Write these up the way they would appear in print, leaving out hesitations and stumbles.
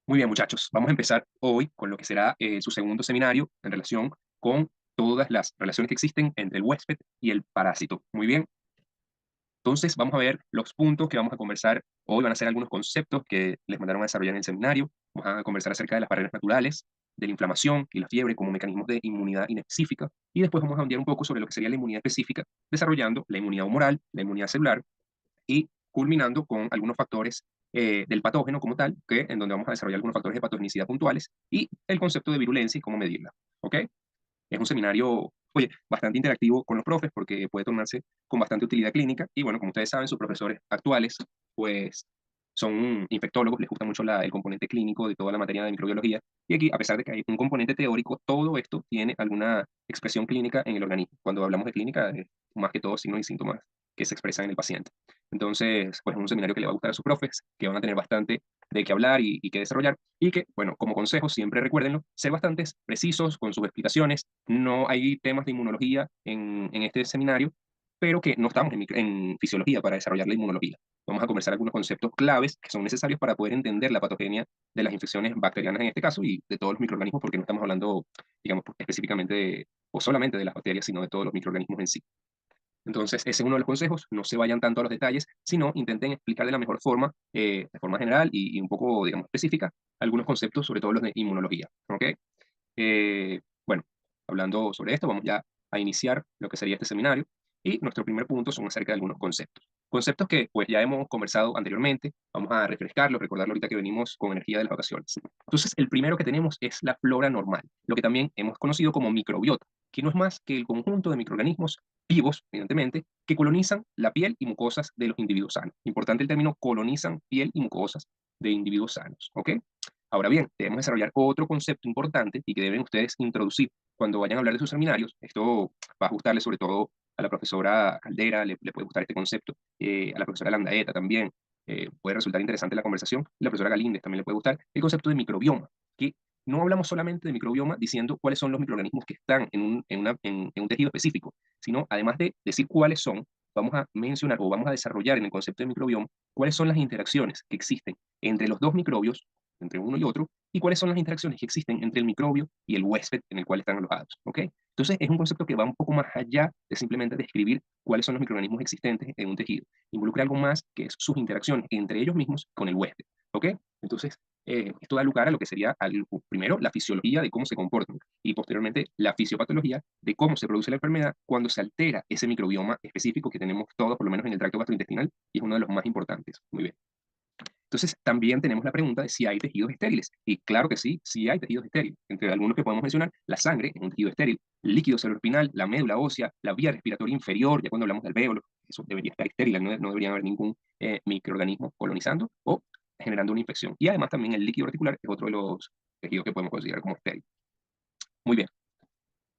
Muy bien, muchachos, vamos a empezar hoy con lo que será su segundo seminario en relación con todas las relaciones que existen entre el huésped y el parásito. Muy bien, entonces vamos a ver los puntos que vamos a conversar. Hoy van a ser algunos conceptos que les mandaron a desarrollar en el seminario. Vamos a conversar acerca de las barreras naturales, de la inflamación y la fiebre como mecanismos de inmunidad inespecífica. Y después vamos a ondear un poco sobre lo que sería la inmunidad específica, desarrollando la inmunidad humoral, la inmunidad celular y culminando con algunos factores del patógeno como tal, en donde vamos a desarrollar algunos factores de patogenicidad puntuales y el concepto de virulencia y cómo medirla. ¿Ok? Es un seminario, oye, bastante interactivo con los profes porque puede tomarse con bastante utilidad clínica y bueno, como ustedes saben, sus profesores actuales pues son infectólogos, les gusta mucho el componente clínico de toda la materia de microbiología y aquí, a pesar de que hay un componente teórico, todo esto tiene alguna expresión clínica en el organismo. Cuando hablamos de clínica, es más que todo signos y síntomas que se expresan en el paciente. Entonces, pues es un seminario que le va a gustar a sus profes, que van a tener bastante de qué hablar y qué desarrollar, y que, bueno, como consejo, siempre recuérdenlo, ser bastantes precisos con sus explicaciones. No hay temas de inmunología en este seminario, pero que no estamos en fisiología para desarrollar la inmunología. Vamos a conversar algunos conceptos claves que son necesarios para poder entender la patogenia de las infecciones bacterianas en este caso y de todos los microorganismos, porque no estamos hablando, digamos, específicamente o solamente de las bacterias, sino de todos los microorganismos en sí. Entonces, ese es uno de los consejos, no se vayan tanto a los detalles, sino intenten explicar de la mejor forma, de forma general y un poco, digamos, específica, algunos conceptos, sobre todo los de inmunología. ¿Ok? Bueno, hablando sobre esto, vamos ya a iniciar lo que sería este seminario y nuestro primer punto son acerca de algunos conceptos. Conceptos que pues ya hemos conversado anteriormente, vamos a refrescarlo, recordarlo ahorita que venimos con energía de las vacaciones. Entonces, el primero que tenemos es la flora normal, lo que también hemos conocido como microbiota, que no es más que el conjunto de microorganismos vivos, evidentemente, que colonizan la piel y mucosas de los individuos sanos. Importante el término colonizan piel y mucosas de individuos sanos, ¿ok? Ahora bien, debemos desarrollar otro concepto importante y que deben ustedes introducir cuando vayan a hablar de sus seminarios. Esto va a ajustarle sobre todo a la profesora Caldera, le puede gustar este concepto, a la profesora Landaeta también, puede resultar interesante la conversación, y la profesora Galíndez también le puede gustar el concepto de microbioma, que no hablamos solamente de microbioma diciendo cuáles son los microorganismos que están en un tejido específico, sino además de decir cuáles son, vamos a mencionar o vamos a desarrollar en el concepto de microbioma cuáles son las interacciones que existen entre los dos microbios, entre uno y otro, y cuáles son las interacciones que existen entre el microbio y el huésped en el cual están alojados. ¿Ok? Entonces, es un concepto que va un poco más allá de simplemente describir cuáles son los microorganismos existentes en un tejido. Involucra algo más que es sus interacciones entre ellos mismos con el huésped. ¿Ok? Entonces, esto da lugar a lo que sería, primero, la fisiología de cómo se comportan y posteriormente la fisiopatología de cómo se produce la enfermedad cuando se altera ese microbioma específico que tenemos todos, por lo menos en el tracto gastrointestinal, y es uno de los más importantes. Muy bien. Entonces, también tenemos la pregunta de si hay tejidos estériles. Y claro que sí, sí hay tejidos estériles. Entre algunos que podemos mencionar, la sangre es un tejido estéril, el líquido cerebroespinal, la médula ósea, la vía respiratoria inferior, ya cuando hablamos del alvéolo, eso debería estar estéril, no debería haber ningún microorganismo colonizando o generando una infección. Y además también el líquido reticular es otro de los tejidos que podemos considerar como estéril. Muy bien.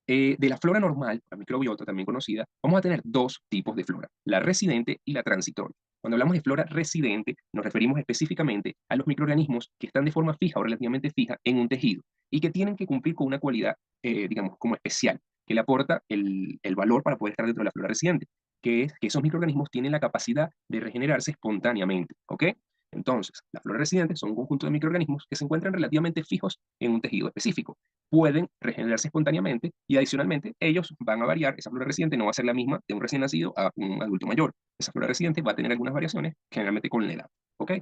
De la flora normal, la microbiota también conocida, vamos a tener dos tipos de flora, la residente y la transitoria. Cuando hablamos de flora residente, nos referimos específicamente a los microorganismos que están de forma fija o relativamente fija en un tejido y que tienen que cumplir con una cualidad, digamos, como especial, que le aporta el valor para poder estar dentro de la flora residente, que es que esos microorganismos tienen la capacidad de regenerarse espontáneamente. ¿Ok? Entonces, las floras residentes son un conjunto de microorganismos que se encuentran relativamente fijos en un tejido específico, pueden regenerarse espontáneamente y adicionalmente ellos van a variar, esa flora residente no va a ser la misma de un recién nacido a un adulto mayor, esa flora residente va a tener algunas variaciones generalmente con la edad, ¿ok?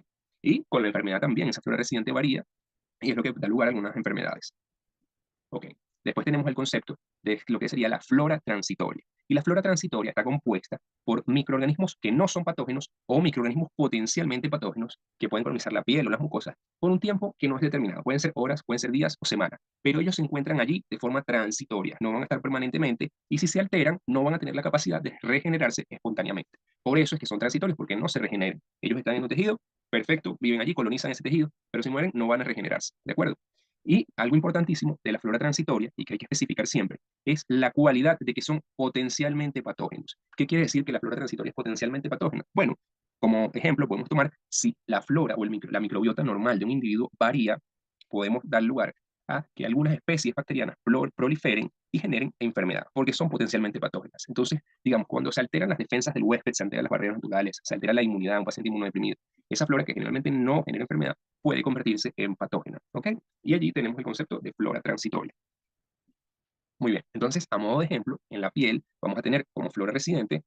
Y con la enfermedad también, esa flora residente varía y es lo que da lugar a algunas enfermedades. Ok. Después tenemos el concepto de lo que sería la flora transitoria. Y la flora transitoria está compuesta por microorganismos que no son patógenos o microorganismos potencialmente patógenos que pueden colonizar la piel o las mucosas por un tiempo que no es determinado. Pueden ser horas, pueden ser días o semanas, pero ellos se encuentran allí de forma transitoria, no van a estar permanentemente y si se alteran no van a tener la capacidad de regenerarse espontáneamente. Por eso es que son transitorios porque no se regeneran. Ellos están en un tejido, perfecto, viven allí, colonizan ese tejido, pero si mueren no van a regenerarse. ¿De acuerdo? Y algo importantísimo de la flora transitoria, y que hay que especificar siempre, es la cualidad de que son potencialmente patógenos. ¿Qué quiere decir que la flora transitoria es potencialmente patógena? Bueno, como ejemplo podemos tomar, si la flora o la microbiota normal de un individuo varía, podemos dar lugar a que algunas especies bacterianas proliferen y generen enfermedad, porque son potencialmente patógenas. Entonces, digamos, cuando se alteran las defensas del huésped, se alteran las barreras naturales, se altera la inmunidad de un paciente inmunodeprimido, esa flora que generalmente no genera enfermedad puede convertirse en patógena, ¿ok? Y allí tenemos el concepto de flora transitoria. Muy bien, entonces, a modo de ejemplo, en la piel vamos a tener como flora residente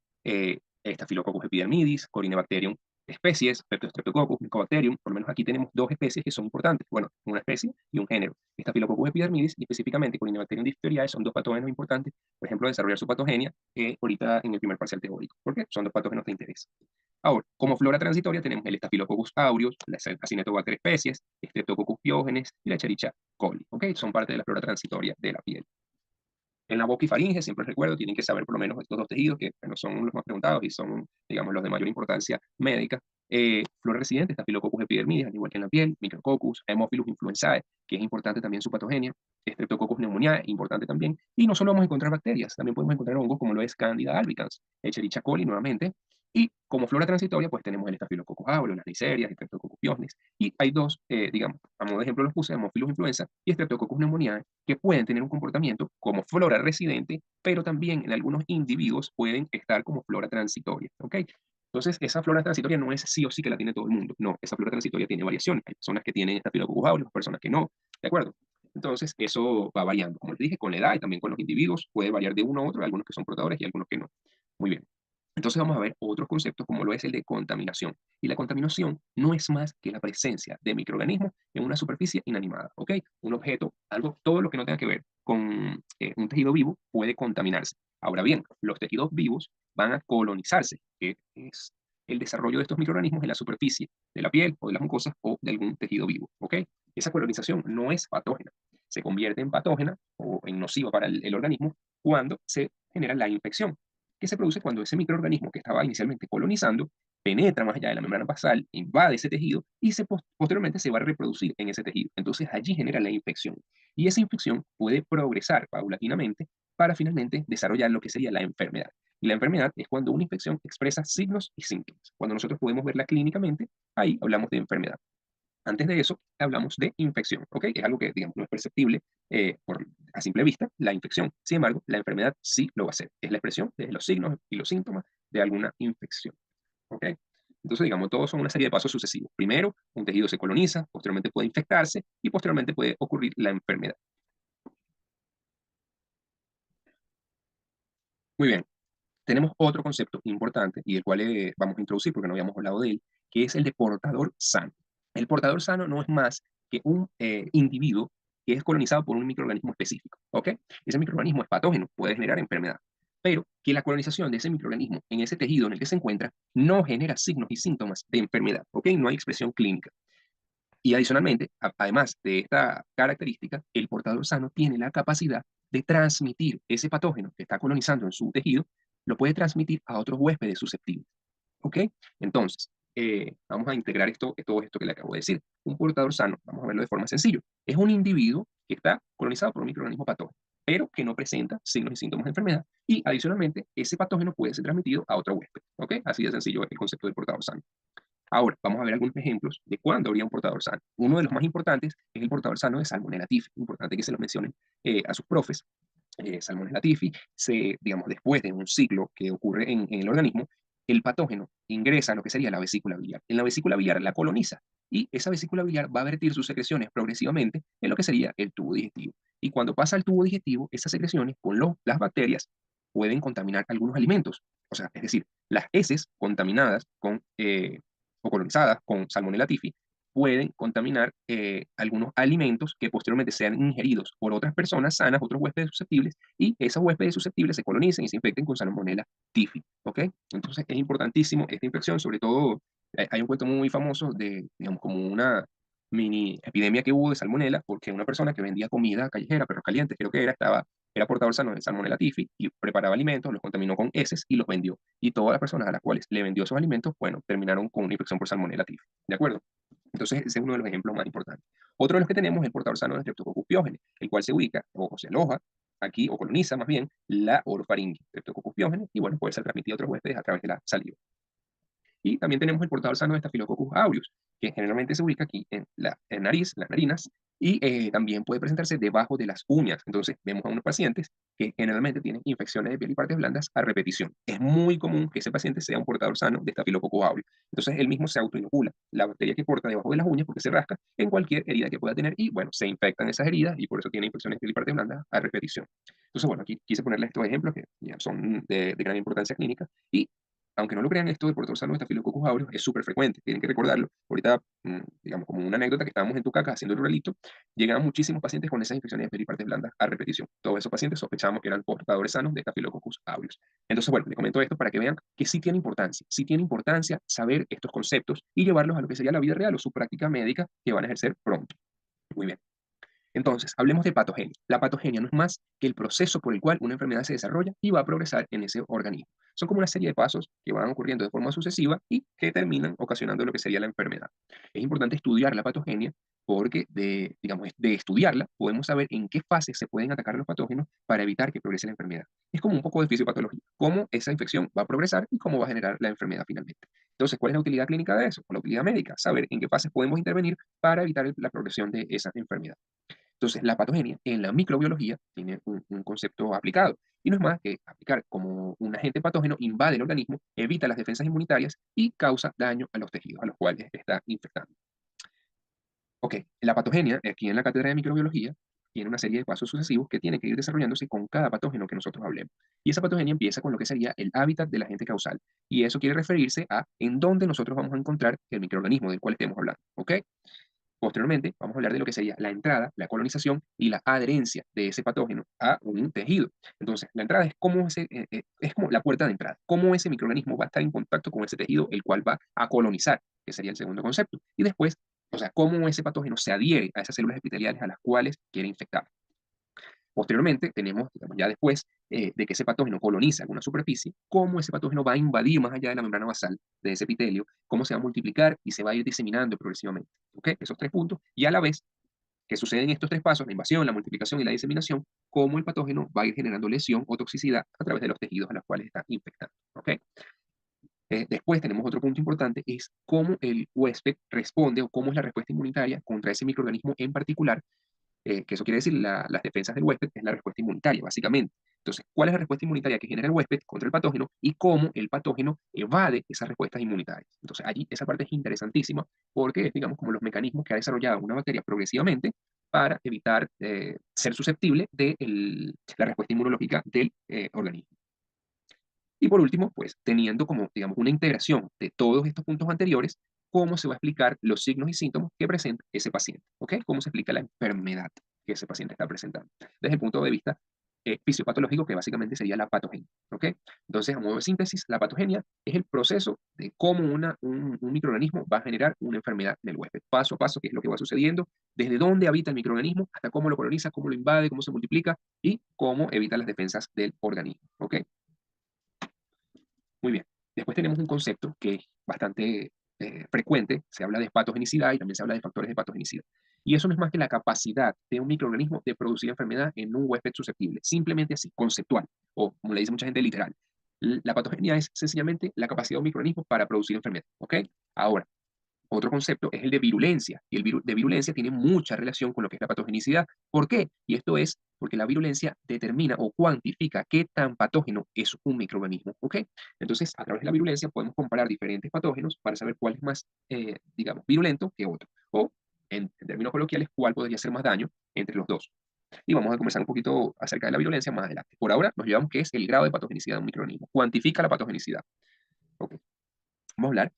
Staphylococcus epidermidis, Corynebacterium especies, Streptococcus, Mycobacterium. Por lo menos aquí tenemos dos especies que son importantes. Bueno, una especie y un género. Staphylococcus epidermidis y específicamente Corynebacterium diphtheriae son dos patógenos importantes, por ejemplo, desarrollar su patogenia ahorita en el primer parcial teórico. ¿Por qué? Son dos patógenos de interés. Ahora, como flora transitoria tenemos el Staphylococcus aureus, las Acinetobacter especies, Streptococcus pyogenes y la Escherichia coli. ¿Ok? Son parte de la flora transitoria de la piel. En la boca y faringe, siempre recuerdo, tienen que saber por lo menos estos dos tejidos, que bueno, son los más preguntados y son, digamos, los de mayor importancia médica. Flora residente, Staphylococcus epidermidis, al igual que en la piel, Micrococcus, Haemophilus influenzae, que es importante también su patogenia, Streptococcus pneumoniae, importante también. Y no solo vamos a encontrar bacterias, también podemos encontrar hongos como lo es Candida albicans, Escherichia coli nuevamente. Y como flora transitoria, pues tenemos el Staphylococcus aureus, las Neisseria, Streptococcus pyogenes. Y hay dos, digamos, a modo de ejemplo los puse, Haemophilus influenza y Streptococcus pneumoniae, que pueden tener un comportamiento como flora residente, pero también en algunos individuos pueden estar como flora transitoria. ¿Ok? Entonces, esa flora transitoria no es sí o sí que la tiene todo el mundo. No, esa flora transitoria tiene variaciones. Hay personas que tienen Staphylococcus aureus, personas que no. ¿De acuerdo? Entonces, eso va variando. Como les dije, con la edad y también con los individuos, puede variar de uno a otro, algunos que son portadores y algunos que no. Muy bien. Entonces vamos a ver otros conceptos como lo es el de contaminación. Y la contaminación no es más que la presencia de microorganismos en una superficie inanimada, ¿ok? Un objeto, algo, todo lo que no tenga que ver con un tejido vivo puede contaminarse. Ahora bien, los tejidos vivos van a colonizarse, que es el desarrollo de estos microorganismos en la superficie de la piel o de las mucosas o de algún tejido vivo, ¿ok? Esa colonización no es patógena. Se convierte en patógena o en nociva para el organismo cuando se genera la infección, que se produce cuando ese microorganismo que estaba inicialmente colonizando penetra más allá de la membrana basal, invade ese tejido y posteriormente se va a reproducir en ese tejido. Entonces allí genera la infección. Y esa infección puede progresar paulatinamente para finalmente desarrollar lo que sería la enfermedad. Y la enfermedad es cuando una infección expresa signos y síntomas. Cuando nosotros podemos verla clínicamente, ahí hablamos de enfermedad. Antes de eso, hablamos de infección, ¿ok? Es algo que, digamos, no es perceptible a simple vista, la infección. Sin embargo, la enfermedad sí lo va a hacer. Es la expresión de los signos y los síntomas de alguna infección, ¿ok? Entonces, digamos, todos son una serie de pasos sucesivos. Primero, un tejido se coloniza, posteriormente puede infectarse y posteriormente puede ocurrir la enfermedad. Muy bien, tenemos otro concepto importante y el cual vamos a introducir porque no habíamos hablado de él, que es el de portador sano. El portador sano no es más que un individuo que es colonizado por un microorganismo específico, ¿ok? Ese microorganismo es patógeno, puede generar enfermedad, pero que la colonización de ese microorganismo en ese tejido en el que se encuentra no genera signos y síntomas de enfermedad, ¿ok? No hay expresión clínica. Y adicionalmente, además de esta característica, el portador sano tiene la capacidad de transmitir ese patógeno que está colonizando en su tejido, lo puede transmitir a otros huéspedes susceptibles. ¿Ok? Entonces, vamos a integrar todo esto que le acabo de decir. Un portador sano, vamos a verlo de forma sencilla, es un individuo que está colonizado por un microorganismo patógeno, pero que no presenta signos y síntomas de enfermedad. Y adicionalmente, ese patógeno puede ser transmitido a otro huésped. ¿Ok? Así de sencillo es el concepto del portador sano. Ahora, vamos a ver algunos ejemplos de cuándo habría un portador sano. Uno de los más importantes es el portador sano de Salmonella typhi. Importante que se lo mencionen a sus profes. Salmonella typhi, digamos, después de un ciclo que ocurre en el organismo, el patógeno ingresa a lo que sería la vesícula biliar. En la vesícula biliar la coloniza y esa vesícula biliar va a vertir sus secreciones progresivamente en lo que sería el tubo digestivo. Y cuando pasa al tubo digestivo, esas secreciones con las bacterias pueden contaminar algunos alimentos. O sea, es decir, las heces contaminadas o colonizadas con Salmonella typhi pueden contaminar algunos alimentos que posteriormente sean ingeridos por otras personas sanas, otros huéspedes susceptibles, y esos huéspedes susceptibles se colonicen y se infecten con Salmonella typhi, ¿ok? Entonces es importantísimo esta infección, sobre todo hay un cuento muy famoso de, digamos, como una mini epidemia que hubo de Salmonella, porque una persona que vendía comida callejera, perros calientes, creo que era portador sano de Salmonella typhi y preparaba alimentos, los contaminó con heces y los vendió. Y todas las personas a las cuales le vendió esos alimentos, bueno, terminaron con una infección por Salmonella typhi, ¿de acuerdo? Entonces, ese es uno de los ejemplos más importantes. Otro de los que tenemos es el portador sano de Streptococcus pyogenes, el cual se ubica o se aloja aquí, o coloniza más bien, la orofaringe, Streptococcus pyogenes, y bueno, puede ser transmitido a otros huéspedes a través de la saliva. Y también tenemos el portador sano de Staphylococcus aureus, que generalmente se ubica aquí en la nariz, las narinas, Y también puede presentarse debajo de las uñas. Entonces, vemos a unos pacientes que generalmente tienen infecciones de piel y partes blandas a repetición. Es muy común que ese paciente sea un portador sano de Staphylococcus aureus. Entonces, él mismo se autoinocula la bacteria que porta debajo de las uñas porque se rasca en cualquier herida que pueda tener y, bueno, se infectan esas heridas y por eso tiene infecciones de piel y partes blandas a repetición. Entonces, bueno, aquí quise ponerle estos ejemplos que ya son de gran importancia clínica y aunque no lo crean, esto del portador sano de Staphylococcus aureus es súper frecuente, tienen que recordarlo. Ahorita, digamos, como una anécdota que estábamos en tu caca haciendo el ruralito, llegaban muchísimos pacientes con esas infecciones de peripartes blandas a repetición. Todos esos pacientes sospechamos que eran portadores sanos de Staphylococcus aureus. Entonces, bueno, les comento esto para que vean que sí tiene importancia saber estos conceptos y llevarlos a lo que sería la vida real o su práctica médica que van a ejercer pronto. Muy bien. Entonces, hablemos de patogenia. La patogenia no es más que el proceso por el cual una enfermedad se desarrolla y va a progresar en ese organismo. Son como una serie de pasos que van ocurriendo de forma sucesiva y que terminan ocasionando lo que sería la enfermedad. Es importante estudiar la patogenia porque digamos, de estudiarla podemos saber en qué fase se pueden atacar los patógenos para evitar que progrese la enfermedad. Es como un poco de fisiopatología, cómo esa infección va a progresar y cómo va a generar la enfermedad finalmente. Entonces, ¿cuál es la utilidad clínica de eso? O la utilidad médica, saber en qué fases podemos intervenir para evitar la progresión de esa enfermedad. Entonces, la patogenia en la microbiología tiene un concepto aplicado y no es más que aplicar como un agente patógeno invade el organismo, evita las defensas inmunitarias y causa daño a los tejidos a los cuales está infectando. Ok, la patogenia, aquí en la cátedra de microbiología, tiene una serie de pasos sucesivos que tienen que ir desarrollándose con cada patógeno que nosotros hablemos. Y esa patogenia empieza con lo que sería el hábitat del agente causal. Y eso quiere referirse a en dónde nosotros vamos a encontrar el microorganismo del cual estemos hablando. ¿Ok? Posteriormente, vamos a hablar de lo que sería la entrada, la colonización y la adherencia de ese patógeno a un tejido. Entonces, la entrada es como la puerta de entrada, cómo ese microorganismo va a estar en contacto con ese tejido, el cual va a colonizar, que sería el segundo concepto. Y después, o sea, cómo ese patógeno se adhiere a esas células epiteliales a las cuales quiere infectar. Posteriormente, tenemos, digamos, ya después de que ese patógeno coloniza alguna superficie, cómo ese patógeno va a invadir más allá de la membrana basal de ese epitelio, cómo se va a multiplicar y se va a ir diseminando progresivamente. ¿Ok? Esos tres puntos. Y a la vez que suceden estos tres pasos, la invasión, la multiplicación y la diseminación, cómo el patógeno va a ir generando lesión o toxicidad a través de los tejidos a los cuales está infectando. ¿Ok? Después tenemos otro punto importante, es cómo el huésped responde o cómo es la respuesta inmunitaria contra ese microorganismo en particular que eso quiere decir las defensas del huésped, es la respuesta inmunitaria, básicamente. Entonces, ¿cuál es la respuesta inmunitaria que genera el huésped contra el patógeno y cómo el patógeno evade esas respuestas inmunitarias? Entonces, allí esa parte es interesantísima porque es, digamos, como los mecanismos que ha desarrollado una bacteria progresivamente para evitar ser susceptible de la respuesta inmunológica del organismo. Y por último, pues teniendo como, digamos, una integración de todos estos puntos anteriores, cómo se va a explicar los signos y síntomas que presenta ese paciente, ¿ok? Cómo se explica la enfermedad que ese paciente está presentando, desde el punto de vista fisiopatológico, que básicamente sería la patogenia, ¿ok? Entonces, a modo de síntesis, la patogenia es el proceso de cómo un microorganismo va a generar una enfermedad en el huésped, paso a paso, qué es lo que va sucediendo, desde dónde habita el microorganismo, hasta cómo lo coloniza, cómo lo invade, cómo se multiplica y cómo evita las defensas del organismo, ¿ok? Muy bien. Después tenemos un concepto que es bastante frecuente, se habla de patogenicidad y también se habla de factores de patogenicidad. Y eso no es más que la capacidad de un microorganismo de producir enfermedad en un huésped susceptible, simplemente así, conceptual, o como le dice mucha gente, literal. La patogenia es sencillamente la capacidad de un microorganismo para producir enfermedad, ¿ok? Ahora, otro concepto es el de virulencia, y de virulencia tiene mucha relación con lo que es la patogenicidad. ¿Por qué? Y esto es porque la virulencia determina o cuantifica qué tan patógeno es un microorganismo. ¿Ok? Entonces, a través de la virulencia podemos comparar diferentes patógenos para saber cuál es más, digamos, virulento que otro. O, en términos coloquiales, cuál podría hacer más daño entre los dos. Y vamos a conversar un poquito acerca de la virulencia más adelante. Por ahora, nos llevamos que es el grado de patogenicidad de un microorganismo. Cuantifica la patogenicidad. ¿Ok? Vamos a hablar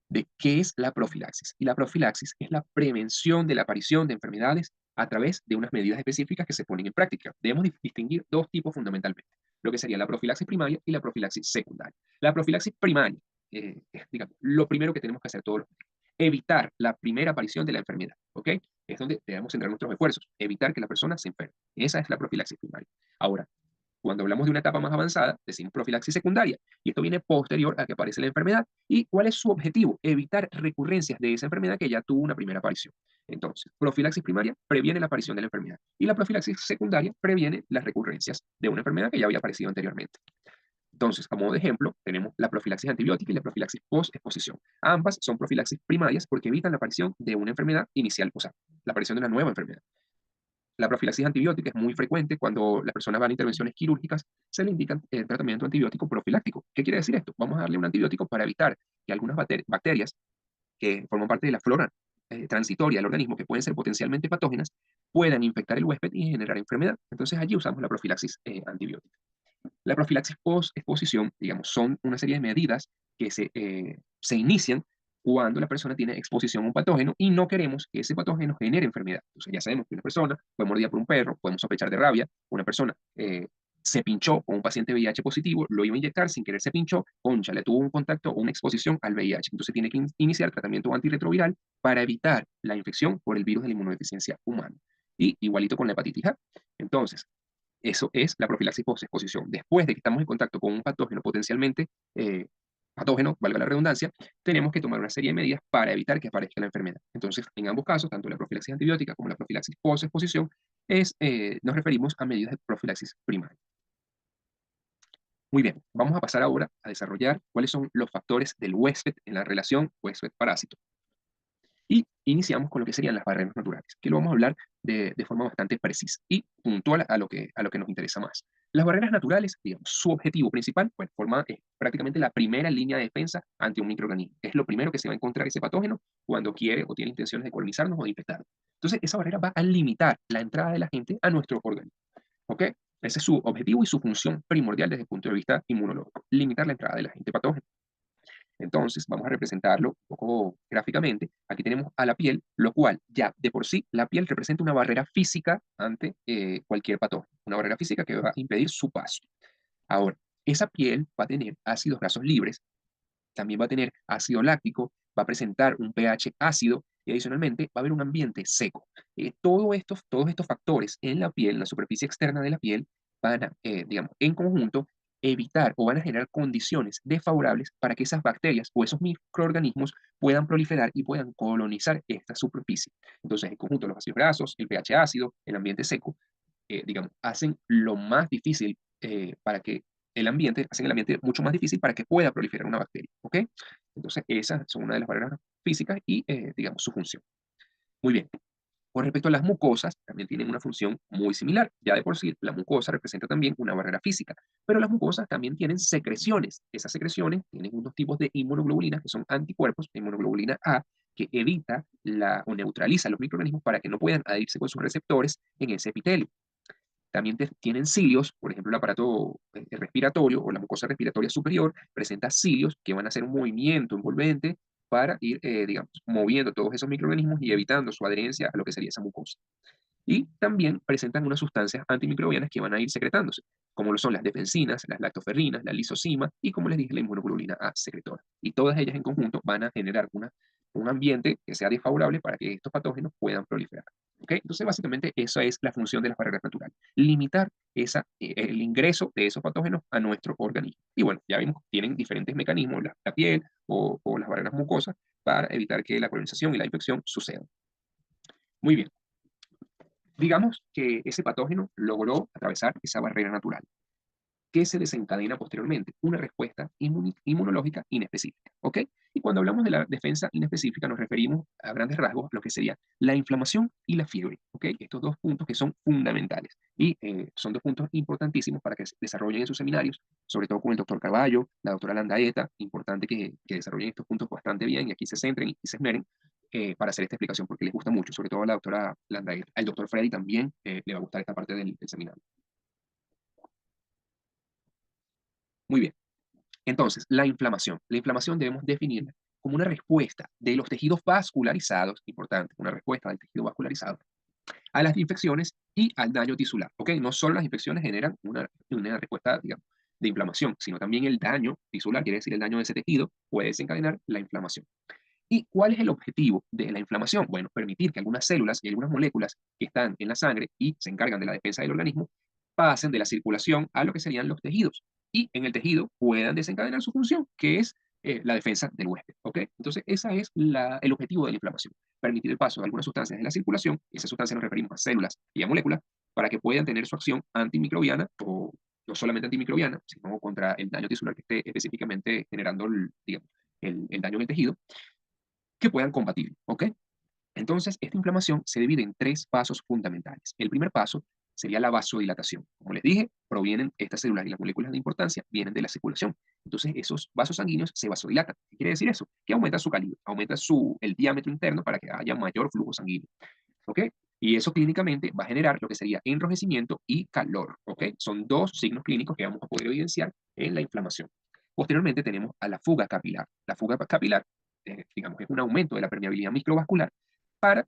de qué es la profilaxis. Y la profilaxis es la prevención de la aparición de enfermedades a través de unas medidas específicas que se ponen en práctica. Debemos distinguir dos tipos fundamentalmente, lo que sería la profilaxis primaria y la profilaxis secundaria. La profilaxis primaria es, digamos, lo primero que tenemos que hacer todos los días. Evitar la primera aparición de la enfermedad, ¿ok? Es donde debemos centrar nuestros esfuerzos, evitar que la persona se enferme. Esa es la profilaxis primaria. Ahora, cuando hablamos de una etapa más avanzada, decimos profilaxis secundaria, y esto viene posterior a que aparece la enfermedad. ¿Y cuál es su objetivo? Evitar recurrencias de esa enfermedad que ya tuvo una primera aparición. Entonces, profilaxis primaria previene la aparición de la enfermedad, y la profilaxis secundaria previene las recurrencias de una enfermedad que ya había aparecido anteriormente. Entonces, a modo de ejemplo, tenemos la profilaxis antibiótica y la profilaxis post-exposición. Ambas son profilaxis primarias porque evitan la aparición de una enfermedad inicial, o sea, la aparición de una nueva enfermedad. La profilaxis antibiótica es muy frecuente cuando las personas van a intervenciones quirúrgicas, se le indica el tratamiento antibiótico profiláctico. ¿Qué quiere decir esto? Vamos a darle un antibiótico para evitar que algunas bacterias que forman parte de la flora transitoria del organismo, que pueden ser potencialmente patógenas, puedan infectar el huésped y generar enfermedad. Entonces allí usamos la profilaxis antibiótica. La profilaxis post-exposición, digamos, son una serie de medidas que se inician cuando la persona tiene exposición a un patógeno y no queremos que ese patógeno genere enfermedad. Entonces ya sabemos que una persona fue mordida por un perro, podemos sospechar de rabia, una persona se pinchó con un paciente VIH positivo, lo iba a inyectar, sin querer se pinchó, concha, le tuvo un contacto o una exposición al VIH. Entonces tiene que iniciar tratamiento antirretroviral para evitar la infección por el virus de la inmunodeficiencia humana. Y igualito con la hepatitis A. Entonces, eso es la profilaxis post-exposición. Después de que estamos en contacto con un patógeno potencialmente patógeno, valga la redundancia, tenemos que tomar una serie de medidas para evitar que aparezca la enfermedad. Entonces, en ambos casos, tanto la profilaxis antibiótica como la profilaxis post-exposición, nos referimos a medidas de profilaxis primaria. Muy bien, vamos a pasar ahora a desarrollar cuáles son los factores del huésped en la relación huésped-parásito. Y iniciamos con lo que serían las barreras naturales, que lo vamos a hablar de forma bastante precisa y puntual a lo que nos interesa más. Las barreras naturales, digamos, su objetivo principal, pues, forma prácticamente la primera línea de defensa ante un microorganismo. Es lo primero que se va a encontrar ese patógeno cuando quiere o tiene intenciones de colonizarnos o de infectarnos. Entonces, esa barrera va a limitar la entrada de la gente a nuestro organismo. ¿Ok? Ese es su objetivo y su función primordial desde el punto de vista inmunológico, limitar la entrada de la gente patógena. Entonces, vamos a representarlo un poco gráficamente. Aquí tenemos a la piel, lo cual ya de por sí la piel representa una barrera física ante cualquier patógeno, una barrera física que va a impedir su paso. Ahora, esa piel va a tener ácidos grasos libres, también va a tener ácido láctico, va a presentar un pH ácido y adicionalmente va a haber un ambiente seco. Todos estos factores en la piel, en la superficie externa de la piel, van a, digamos, en conjunto, evitar o van a generar condiciones desfavorables para que esas bacterias o esos microorganismos puedan proliferar y puedan colonizar esta superficie. Entonces, en conjunto, los ácidos grasos, el pH ácido, el ambiente seco, digamos, hacen lo más difícil para que hacen el ambiente mucho más difícil para que pueda proliferar una bacteria, ¿ok? Entonces, esas son una de las barreras físicas y, digamos, su función. Muy bien. Con respecto a las mucosas, también tienen una función muy similar. Ya de por sí, la mucosa representa también una barrera física, pero las mucosas también tienen secreciones. Esas secreciones tienen unos tipos de inmunoglobulinas que son anticuerpos, inmunoglobulina A, que evita o neutraliza los microorganismos para que no puedan adherirse con sus receptores en ese epitelio. También tienen cilios, por ejemplo, el aparato respiratorio o la mucosa respiratoria superior presenta cilios que van a hacer un movimiento envolvente para ir, digamos, moviendo todos esos microorganismos y evitando su adherencia a lo que sería esa mucosa. Y también presentan unas sustancias antimicrobianas que van a ir secretándose, como lo son las defensinas, las lactoferrinas, la lisozima y, como les dije, la inmunoglobulina A secretora. Y todas ellas en conjunto van a generar un ambiente que sea desfavorable para que estos patógenos puedan proliferar. ¿Okay? Entonces, básicamente, esa es la función de las barreras naturales, limitar el ingreso de esos patógenos a nuestro organismo. Y bueno, ya vimos, tienen diferentes mecanismos, la piel o las barreras mucosas, para evitar que la colonización y la infección sucedan. Muy bien. Digamos que ese patógeno logró atravesar esa barrera natural. ¿Qué se desencadena posteriormente? Una respuesta inmunológica inespecífica. ¿Ok? Y cuando hablamos de la defensa inespecífica nos referimos a grandes rasgos a lo que sería la inflamación y la fiebre. ¿Ok? Estos dos puntos que son fundamentales y son dos puntos importantísimos para que se desarrollen en sus seminarios, sobre todo con el doctor Carballo, la doctora Landaeta, importante que desarrollen estos puntos bastante bien y aquí se centren y se esmeren para hacer esta explicación porque les gusta mucho, sobre todo a la doctora Landaeta. Al doctor Freddy también le va a gustar esta parte del seminario. Muy bien. Entonces, la inflamación. La inflamación debemos definirla como una respuesta de los tejidos vascularizados, importante, una respuesta del tejido vascularizado a las infecciones y al daño tisular. ¿Ok? No solo las infecciones generan una respuesta, digamos, de inflamación, sino también el daño tisular, quiere decir el daño de ese tejido, puede desencadenar la inflamación. ¿Y cuál es el objetivo de la inflamación? Bueno, permitir que algunas células y algunas moléculas que están en la sangre y se encargan de la defensa del organismo pasen de la circulación a lo que serían los tejidos y en el tejido puedan desencadenar su función, que es la defensa del huésped. ¿Ok? Entonces, ese es el objetivo de la inflamación, permitir el paso de algunas sustancias en la circulación, y esas sustancias nos referimos a células y a moléculas, para que puedan tener su acción antimicrobiana o no solamente antimicrobiana, sino contra el daño tisular que esté específicamente generando digamos, el daño en el tejido, que puedan combatir. ¿Ok? Entonces, esta inflamación se divide en tres pasos fundamentales. El primer paso sería la vasodilatación. Como les dije, provienen estas células y las moléculas de importancia, vienen de la circulación. Entonces, esos vasos sanguíneos se vasodilatan. ¿Qué quiere decir eso? Que aumenta su calibre, aumenta el diámetro interno para que haya mayor flujo sanguíneo. ¿Ok? Y eso clínicamente va a generar lo que sería enrojecimiento y calor. ¿Ok? Son dos signos clínicos que vamos a poder evidenciar en la inflamación. Posteriormente tenemos a la fuga capilar. La fuga capilar, digamos, es un aumento de la permeabilidad microvascular para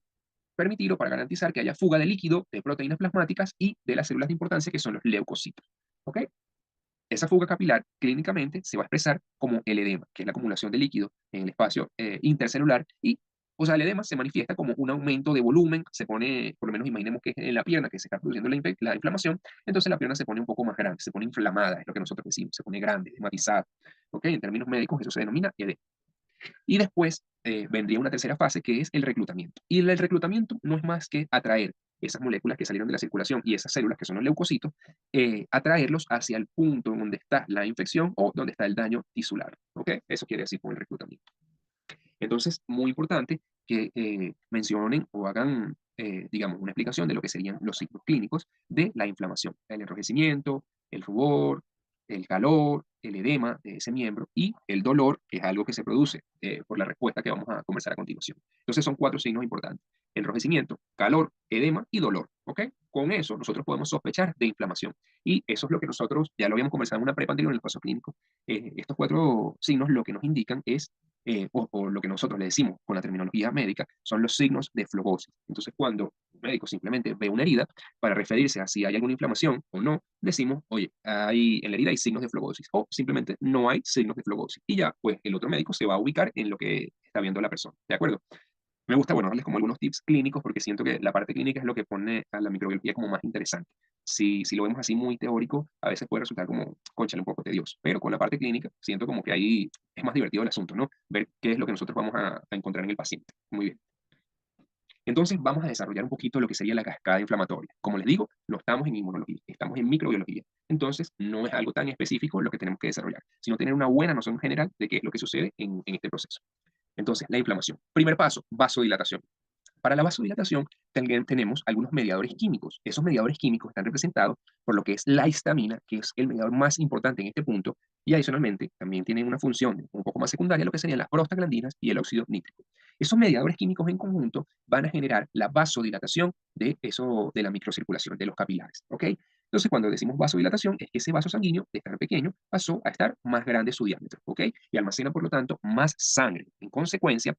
permitir o para garantizar que haya fuga de líquido, de proteínas plasmáticas y de las células de importancia que son los leucocitos. ¿Ok? Esa fuga capilar clínicamente se va a expresar como el edema, que es la acumulación de líquido en el espacio intercelular y, o sea, el edema se manifiesta como un aumento de volumen, se pone, por lo menos imaginemos que es en la pierna que se está produciendo la inflamación, entonces la pierna se pone un poco más grande, se pone inflamada, es lo que nosotros decimos, se pone grande, edematizada. ¿Ok? En términos médicos eso se denomina edema. Y después vendría una tercera fase que es el reclutamiento. Y el reclutamiento no es más que atraer esas moléculas que salieron de la circulación y esas células que son los leucocitos, atraerlos hacia el punto donde está la infección o donde está el daño tisular. ¿Ok? Eso quiere decir con el reclutamiento. Entonces, muy importante que mencionen o hagan, digamos, una explicación de lo que serían los signos clínicos de la inflamación, el enrojecimiento, el rubor, el calor, el edema de ese miembro y el dolor, que es algo que se produce por la respuesta que vamos a conversar a continuación. Entonces, son cuatro signos importantes: enrojecimiento, calor, edema y dolor. ¿Ok? Con eso nosotros podemos sospechar de inflamación. Y eso es lo que nosotros, ya lo habíamos conversado en una prepa anterior en el caso clínico, estos cuatro signos lo que nos indican es o lo que nosotros le decimos con la terminología médica, son los signos de flebosis. Entonces, cuando un médico simplemente ve una herida, para referirse a si hay alguna inflamación o no, decimos, oye, en la herida hay signos de flebosis, o simplemente no hay signos de flebosis. Y ya, pues el otro médico se va a ubicar en lo que está viendo la persona. ¿De acuerdo? Me gusta, bueno, darles como algunos tips clínicos porque siento que la parte clínica es lo que pone a la microbiología como más interesante. Si lo vemos así muy teórico, a veces puede resultar como, cónchale, un poco tedioso, pero con la parte clínica siento como que ahí es más divertido el asunto, ¿no? Ver qué es lo que nosotros vamos a encontrar en el paciente. Muy bien. Entonces vamos a desarrollar un poquito lo que sería la cascada inflamatoria. Como les digo, no estamos en inmunología, estamos en microbiología. Entonces no es algo tan específico lo que tenemos que desarrollar, sino tener una buena noción general de qué es lo que sucede en este proceso. Entonces, la inflamación. Primer paso, vasodilatación. Para la vasodilatación también tenemos algunos mediadores químicos. Esos mediadores químicos están representados por lo que es la histamina, que es el mediador más importante en este punto, y adicionalmente también tienen una función un poco más secundaria, lo que serían las prostaglandinas y el óxido nítrico. Esos mediadores químicos en conjunto van a generar la vasodilatación de la microcirculación, de los capilares. ¿Ok? Entonces, cuando decimos vasodilatación, es que ese vaso sanguíneo, de estar pequeño, pasó a estar más grande su diámetro. ¿Ok? Y almacena, por lo tanto, más sangre. En consecuencia,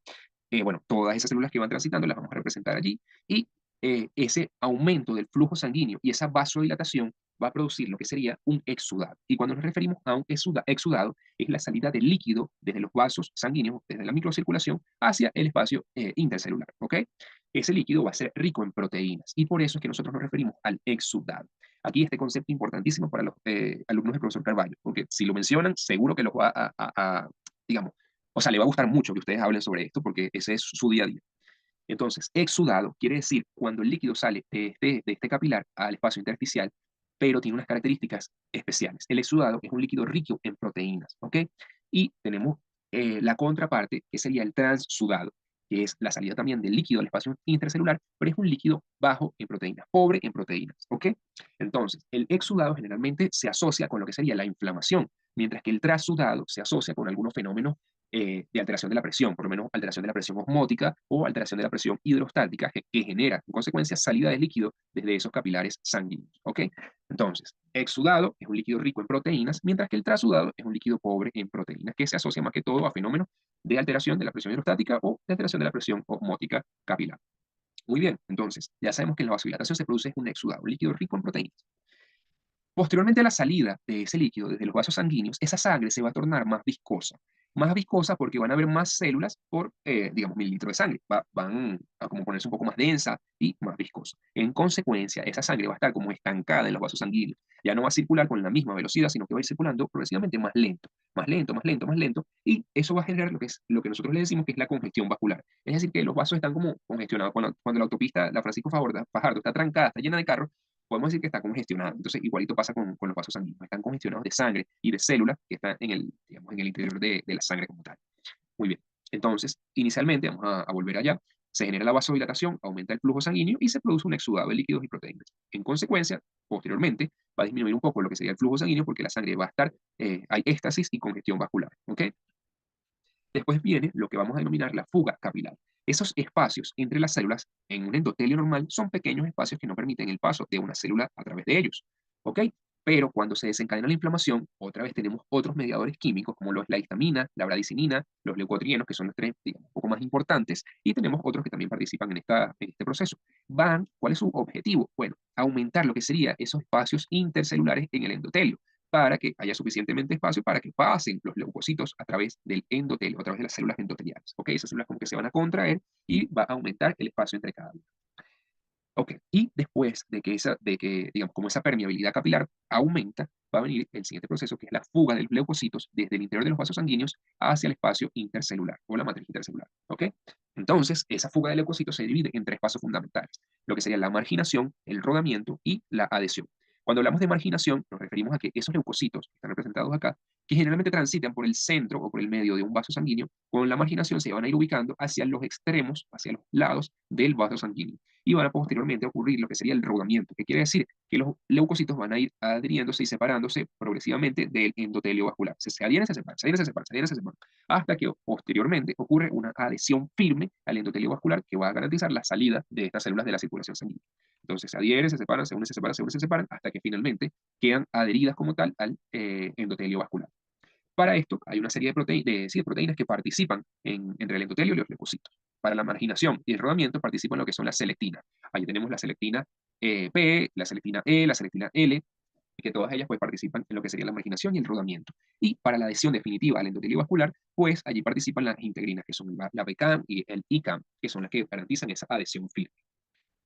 bueno, todas esas células que van transitando las vamos a representar allí y ese aumento del flujo sanguíneo y esa vasodilatación va a producir lo que sería un exudado. Y cuando nos referimos a un exudado, es la salida de líquido desde los vasos sanguíneos, desde la microcirculación, hacia el espacio intercelular. ¿Ok? Ese líquido va a ser rico en proteínas y por eso es que nosotros nos referimos al exudado. Aquí este concepto importantísimo para los alumnos del profesor Carballo, porque si lo mencionan, seguro que los va digamos, o sea, le va a gustar mucho que ustedes hablen sobre esto porque ese es su día a día. Entonces, exudado quiere decir cuando el líquido sale de este capilar al espacio intersticial, pero tiene unas características especiales. El exudado es un líquido rico en proteínas, ¿ok? Y tenemos la contraparte, que sería el transudado, que es la salida también del líquido al espacio intercelular, pero es un líquido bajo en proteínas, pobre en proteínas, ¿ok? Entonces, el exudado generalmente se asocia con lo que sería la inflamación, mientras que el transudado se asocia con algunos fenómenos de alteración de la presión, por lo menos alteración de la presión osmótica o alteración de la presión hidrostática, que genera en consecuencia salida de líquido desde esos capilares sanguíneos. ¿Ok? Entonces, exudado es un líquido rico en proteínas, mientras que el trasudado es un líquido pobre en proteínas, que se asocia más que todo a fenómenos de alteración de la presión hidrostática o de alteración de la presión osmótica capilar. Muy bien, entonces, ya sabemos que en la vasodilatación se produce un exudado, un líquido rico en proteínas. Posteriormente a la salida de ese líquido desde los vasos sanguíneos, esa sangre se va a tornar más viscosa. Más viscosa porque van a haber más células por, digamos, mililitro de sangre. Van a como ponerse un poco más densa y más viscosa. En consecuencia, esa sangre va a estar como estancada en los vasos sanguíneos. Ya no va a circular con la misma velocidad, sino que va a ir circulando progresivamente más lento, más lento, más lento, más lento. Y eso va a generar lo que nosotros le decimos que es la congestión vascular. Es decir, que los vasos están como congestionados. Cuando la autopista, la Francisco Fajardo, está trancada, está llena de carros, podemos decir que está congestionado. Entonces, igualito pasa con los vasos sanguíneos. Están congestionados de sangre y de células que están digamos, en el interior de la sangre como tal. Muy bien. Entonces, inicialmente, vamos a volver allá. se genera la vasodilatación, aumenta el flujo sanguíneo y se produce un exudado de líquidos y proteínas. En consecuencia, posteriormente, va a disminuir un poco lo que sería el flujo sanguíneo porque la sangre va a estar, hay éxtasis y congestión vascular. ¿Ok? Después viene lo que vamos a denominar la fuga capilar. Esos espacios entre las células en un endotelio normal son pequeños espacios que no permiten el paso de una célula a través de ellos. ¿Ok? Pero cuando se desencadena la inflamación, otra vez tenemos otros mediadores químicos como lo es la histamina, la bradicinina, los leucotrienos, que son los tres, digamos, un poco más importantes, y tenemos otros que también participan en este proceso. ¿Cuál es su objetivo? Bueno, aumentar lo que serían esos espacios intercelulares en el endotelio para que haya suficientemente espacio para que pasen los leucocitos a través del endotelio, a través de las células endoteliales. ¿Ok? Esas células como que se van a contraer y va a aumentar el espacio entre cada una. Ok, y después digamos, como esa permeabilidad capilar aumenta, va a venir el siguiente proceso, que es la fuga de los leucocitos desde el interior de los vasos sanguíneos hacia el espacio intercelular o la matriz intercelular. ¿Ok? Entonces, esa fuga de leucocitos se divide en tres pasos fundamentales, lo que sería la marginación, el rodamiento y la adhesión. Cuando hablamos de marginación, nos referimos a que esos leucocitos que están representados acá, que generalmente transitan por el centro o por el medio de un vaso sanguíneo, con la marginación se van a ir ubicando hacia los extremos, hacia los lados del vaso sanguíneo y van a posteriormente ocurrir lo que sería el rodamiento, que quiere decir que los leucocitos van a ir adhiriéndose y separándose progresivamente del endotelio vascular. Se adhieren, se separan, se adhieren, se separan, se adhieren, se separan, hasta que posteriormente ocurre una adhesión firme al endotelio vascular que va a garantizar la salida de estas células de la circulación sanguínea. Entonces se adhieren, se separan, se unen, se separan, se unen, se separan, hasta que finalmente quedan adheridas como tal al endotelio vascular. Para esto hay una serie de proteínas que participan entre el endotelio y los leucocitos. Para la marginación y el rodamiento participan lo que son las selectinas. Ahí tenemos la selectina P, la selectina E, la selectina L, y que todas ellas pues, participan en lo que sería la marginación y el rodamiento. Y para la adhesión definitiva al endotelio vascular, pues allí participan las integrinas, que son la BCAM y el ICAM, que son las que garantizan esa adhesión firme.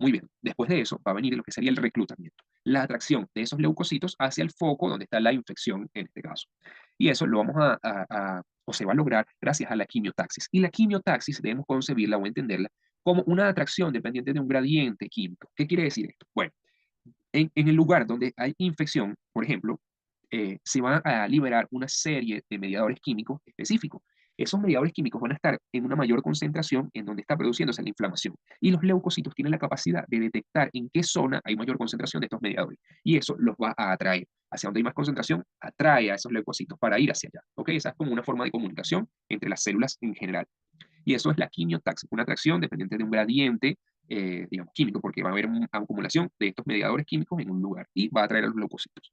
Muy bien, después de eso va a venir lo que sería el reclutamiento, la atracción de esos leucocitos hacia el foco donde está la infección en este caso. Y eso lo vamos o se va a lograr gracias a la quimiotaxis. Y la quimiotaxis debemos concebirla o entenderla como una atracción dependiente de un gradiente químico. ¿Qué quiere decir esto? Bueno, en el lugar donde hay infección, por ejemplo, se van a liberar una serie de mediadores químicos específicos. Esos mediadores químicos van a estar en una mayor concentración en donde está produciéndose la inflamación. Y los leucocitos tienen la capacidad de detectar en qué zona hay mayor concentración de estos mediadores. Y eso los va a atraer. Hacia donde hay más concentración, atrae a esos leucocitos para ir hacia allá. ¿Ok? Esa es como una forma de comunicación entre las células en general. Y eso es la quimiotaxis, una atracción dependiente de un gradiente, digamos, químico, porque va a haber una acumulación de estos mediadores químicos en un lugar y va a atraer a los leucocitos.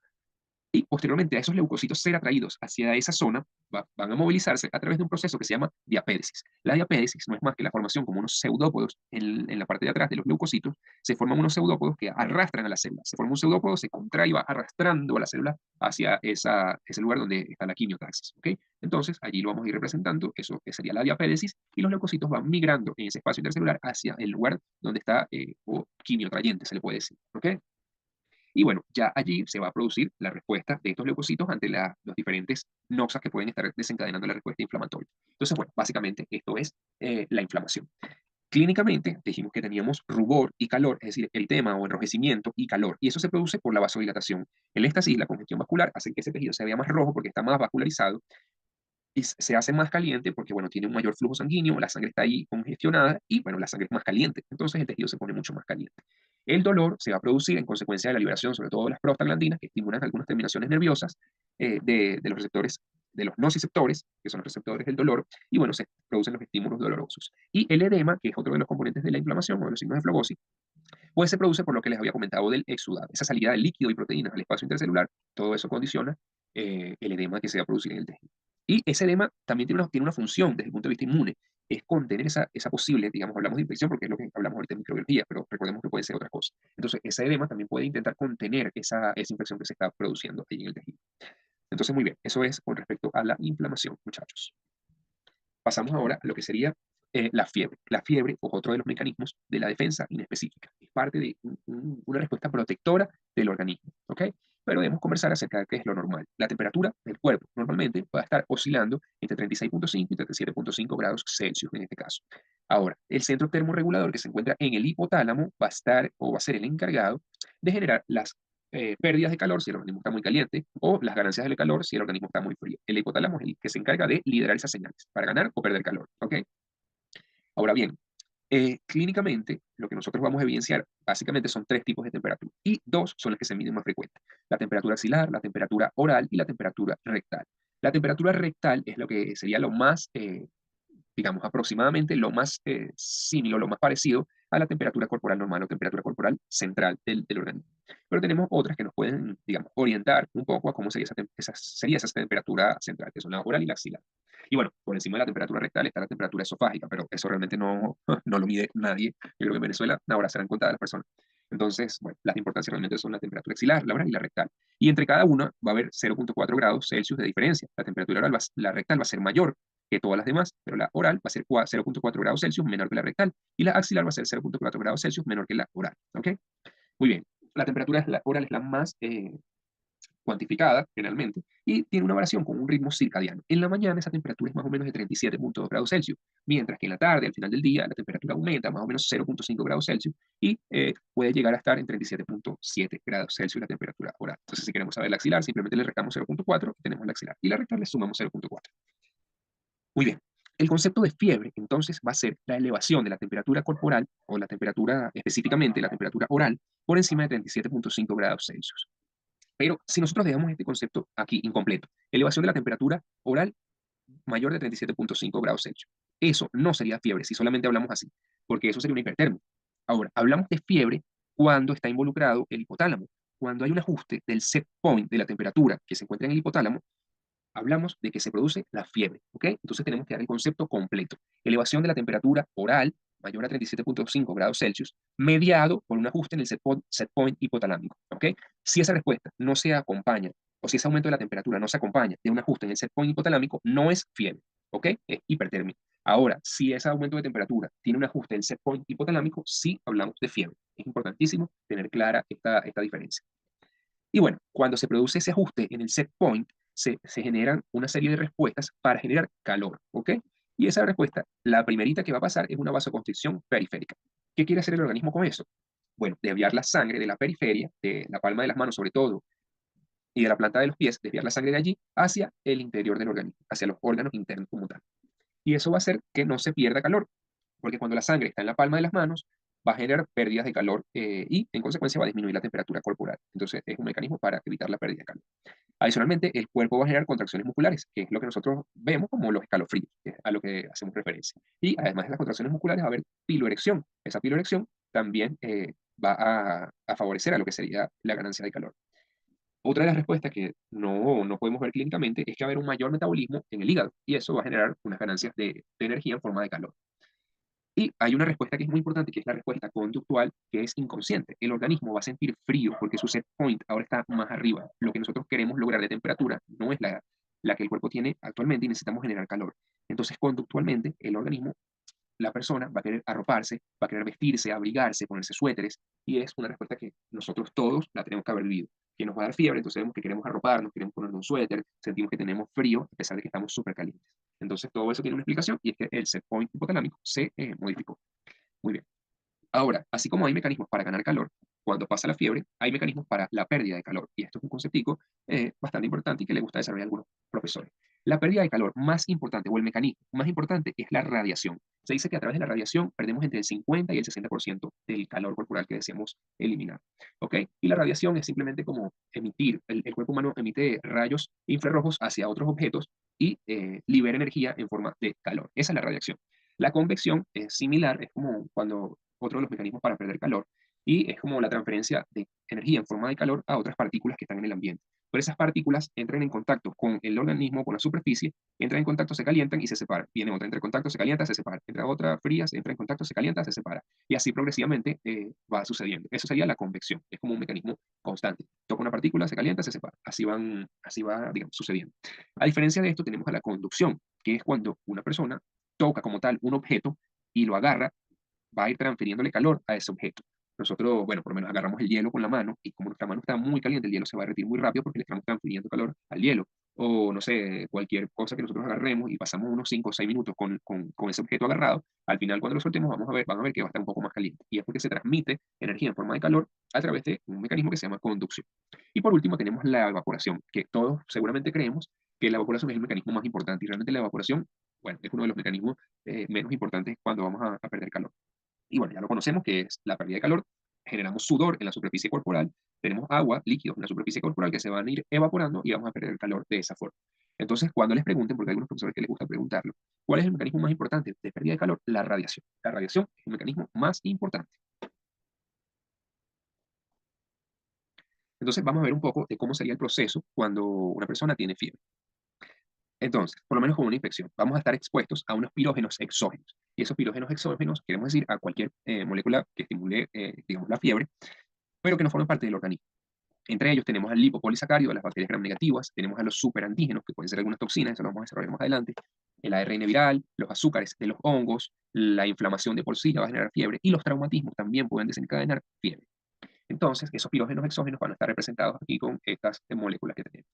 Y posteriormente a esos leucocitos ser atraídos hacia esa zona, van a movilizarse a través de un proceso que se llama diapédesis. La diapédesis no es más que la formación como unos pseudópodos en la parte de atrás de los leucocitos, se forman unos pseudópodos que arrastran a la célula. Se forma un pseudópodo, se contrae y va arrastrando a la célula hacia ese lugar donde está la quimiotaxis. ¿Okay? Entonces, allí lo vamos a ir representando, eso que sería la diapédesis, y los leucocitos van migrando en ese espacio intercelular hacia el lugar donde está, o quimiotrayente, se le puede decir. ¿Okay? Y bueno, ya allí se va a producir la respuesta de estos leucocitos ante los diferentes noxas que pueden estar desencadenando la respuesta inflamatoria. Entonces, bueno, básicamente esto es la inflamación. Clínicamente dijimos que teníamos rubor y calor, es decir, eritema o enrojecimiento y calor, y eso se produce por la vasodilatación. El éxtasis, la congestión vascular, hacen que ese tejido se vea más rojo porque está más vascularizado y se hace más caliente porque, bueno, tiene un mayor flujo sanguíneo, la sangre está ahí congestionada y, bueno, la sangre es más caliente, entonces el tejido se pone mucho más caliente. El dolor se va a producir en consecuencia de la liberación, sobre todo de las prostaglandinas, que estimulan algunas terminaciones nerviosas de los receptores, de los nociceptores, que son los receptores del dolor, y bueno, se producen los estímulos dolorosos. Y el edema, que es otro de los componentes de la inflamación o de los signos de flabosis, pues se produce por lo que les había comentado del exudado, esa salida de líquido y proteínas al espacio intercelular, todo eso condiciona el edema que se va a producir en el tejido. Y ese edema también tiene una función desde el punto de vista inmune, es contener esa posible, digamos, hablamos de infección porque es lo que hablamos ahorita de microbiología, pero recordemos que puede ser otra cosa. Entonces, ese edema también puede intentar contener esa infección que se está produciendo ahí en el tejido. Entonces, muy bien, eso es con respecto a la inflamación, muchachos. Pasamos ahora a lo que sería la fiebre. La fiebre es otro de los mecanismos de la defensa inespecífica. Es parte de una respuesta protectora del organismo. ¿Ok? Pero debemos conversar acerca de qué es lo normal. La temperatura del cuerpo normalmente va a estar oscilando entre 36,5 y 37,5 grados Celsius en este caso. Ahora, el centro termorregulador que se encuentra en el hipotálamo va a estar o va a ser el encargado de generar las pérdidas de calor si el organismo está muy caliente o las ganancias del calor si el organismo está muy frío. El hipotálamo es el que se encarga de liderar esas señales para ganar o perder calor. ¿Ok? Ahora bien, Clínicamente, lo que nosotros vamos a evidenciar básicamente son tres tipos de temperatura y dos son las que se miden más frecuentes: la temperatura axilar, la temperatura oral y la temperatura rectal. La temperatura rectal es lo que sería lo más, digamos, aproximadamente lo más símil o lo más parecido a la temperatura corporal normal o temperatura corporal central del organismo. Pero tenemos otras que nos pueden, digamos, orientar un poco a cómo sería esa temperatura central, que son la oral y la axilar. Y bueno, por encima de la temperatura rectal está la temperatura esofágica, pero eso realmente no, no lo mide nadie. Yo creo que en Venezuela ahora serán contadas las personas. Entonces, bueno, las importancias realmente son la temperatura axilar, la oral y la rectal. Y entre cada una va a haber 0,4 grados Celsius de diferencia. La temperatura oral la rectal va a ser mayor que todas las demás, pero la oral va a ser 0,4 grados Celsius menor que la rectal y la axilar va a ser 0,4 grados Celsius menor que la oral. ¿Ok? Muy bien. La temperatura oral es la más cuantificada generalmente y tiene una variación con un ritmo circadiano. En la mañana esa temperatura es más o menos de 37,2 grados Celsius, mientras que en la tarde, al final del día, la temperatura aumenta más o menos 0,5 grados Celsius y puede llegar a estar en 37,7 grados Celsius la temperatura oral. Entonces, si queremos saber la axilar, simplemente le restamos 0,4 y tenemos la axilar. Y la rectal le sumamos 0,4. Muy bien. El concepto de fiebre, entonces, va a ser la elevación de la temperatura corporal, o la temperatura, específicamente la temperatura oral, por encima de 37,5 grados Celsius. Pero si nosotros dejamos este concepto aquí incompleto, elevación de la temperatura oral mayor de 37,5 grados Celsius, eso no sería fiebre si solamente hablamos así, porque eso sería una hipertermia. Ahora, hablamos de fiebre cuando está involucrado el hipotálamo. Cuando hay un ajuste del set point de la temperatura que se encuentra en el hipotálamo, hablamos de que se produce la fiebre, ¿ok? Entonces tenemos que dar el concepto completo. Elevación de la temperatura oral mayor a 37,5 grados Celsius, mediado por un ajuste en el set point hipotalámico, ¿ok? Si esa respuesta no se acompaña, o si ese aumento de la temperatura no se acompaña de un ajuste en el set point hipotalámico, no es fiebre, ¿ok? Es hipertermia. Ahora, si ese aumento de temperatura tiene un ajuste en el set point hipotalámico, sí hablamos de fiebre. Es importantísimo tener clara esta diferencia. Y bueno, cuando se produce ese ajuste en el set point, se generan una serie de respuestas para generar calor, ¿ok? Y esa respuesta, la primerita que va a pasar es una vasoconstricción periférica. ¿Qué quiere hacer el organismo con eso? Bueno, desviar la sangre de la periferia, de la palma de las manos sobre todo, y de la planta de los pies, desviar la sangre de allí hacia el interior del organismo, hacia los órganos internos como tal. Y eso va a hacer que no se pierda calor, porque cuando la sangre está en la palma de las manos, va a generar pérdidas de calor y en consecuencia va a disminuir la temperatura corporal. Entonces es un mecanismo para evitar la pérdida de calor. Adicionalmente, el cuerpo va a generar contracciones musculares, que es lo que nosotros vemos como los escalofríos, que es a lo que hacemos referencia. Y además de las contracciones musculares, va a haber piloerección. Esa piloerección también va a favorecer a lo que sería la ganancia de calor. Otra de las respuestas que no podemos ver clínicamente es que va a haber un mayor metabolismo en el hígado y eso va a generar unas ganancias de energía en forma de calor. Y hay una respuesta que es muy importante, que es la respuesta conductual, que es inconsciente. El organismo va a sentir frío porque su set point ahora está más arriba. Lo que nosotros queremos lograr de temperatura no es la que el cuerpo tiene actualmente y necesitamos generar calor. Entonces, conductualmente, el organismo, la persona va a querer arroparse, va a querer vestirse, abrigarse, ponerse suéteres, y es una respuesta que nosotros todos la tenemos que haber vivido. Que nos va a dar fiebre, entonces vemos que queremos arroparnos, queremos ponernos un suéter, sentimos que tenemos frío, a pesar de que estamos súper calientes. Entonces todo eso tiene una explicación, y es que el set point hipotalámico se modificó. Muy bien. Ahora, así como hay mecanismos para ganar calor, cuando pasa la fiebre, hay mecanismos para la pérdida de calor. Y esto es un conceptico bastante importante y que le gusta desarrollar a algunos profesores. La pérdida de calor más importante, o el mecanismo más importante, es la radiación. Se dice que a través de la radiación perdemos entre el 50 y el 60% del calor corporal que deseamos eliminar. ¿Ok? Y la radiación es simplemente como emitir, el cuerpo humano emite rayos infrarrojos hacia otros objetos y libera energía en forma de calor. Esa es la radiación. La convección es similar, es como cuando otro de los mecanismos para perder calor, y es como la transferencia de energía en forma de calor a otras partículas que están en el ambiente. Pero esas partículas entran en contacto con el organismo, con la superficie, entran en contacto, se calientan y se separan. Viene otra, entra en contacto, se calienta, se separa. Entra otra fría, entra en contacto, se calienta, se separa. Y así progresivamente va sucediendo. Eso sería la convección. Es como un mecanismo constante. Toca una partícula, se calienta, se separa. Así va, digamos, sucediendo. A diferencia de esto, tenemos a la conducción, que es cuando una persona toca como tal un objeto y lo agarra, va a ir transfiriéndole calor a ese objeto. Nosotros, bueno, por lo menos agarramos el hielo con la mano y como nuestra mano está muy caliente, el hielo se va a derretir muy rápido porque le estamos transfiriendo calor al hielo. O no sé, cualquier cosa que nosotros agarremos y pasamos unos 5 o 6 minutos con ese objeto agarrado, al final cuando lo soltemos van a ver que va a estar un poco más caliente. Y es porque se transmite energía en forma de calor a través de un mecanismo que se llama conducción. Y por último tenemos la evaporación, que todos seguramente creemos que la evaporación es el mecanismo más importante y realmente la evaporación, bueno, es uno de los mecanismos menos importantes cuando vamos a perder calor. Y bueno, ya lo conocemos que es la pérdida de calor. Generamos sudor en la superficie corporal, tenemos agua, líquidos en la superficie corporal que se van a ir evaporando y vamos a perder el calor de esa forma. Entonces, cuando les pregunten, porque hay algunos profesores que les gusta preguntarlo, ¿cuál es el mecanismo más importante de pérdida de calor? La radiación. La radiación es el mecanismo más importante. Entonces, vamos a ver un poco de cómo sería el proceso cuando una persona tiene fiebre. Entonces, por lo menos con una infección, vamos a estar expuestos a unos pirógenos exógenos. Y esos pirógenos exógenos, queremos decir, a cualquier molécula que estimule, digamos, la fiebre, pero que no forme parte del organismo. Entre ellos tenemos al lipopolisacárido, las bacterias gram negativas, tenemos a los superantígenos, que pueden ser algunas toxinas, eso lo vamos a desarrollar más adelante, el ARN viral, los azúcares de los hongos, la inflamación de por sí va a generar fiebre, y los traumatismos también pueden desencadenar fiebre. Entonces, esos pirógenos exógenos van a estar representados aquí con estas moléculas que tenemos.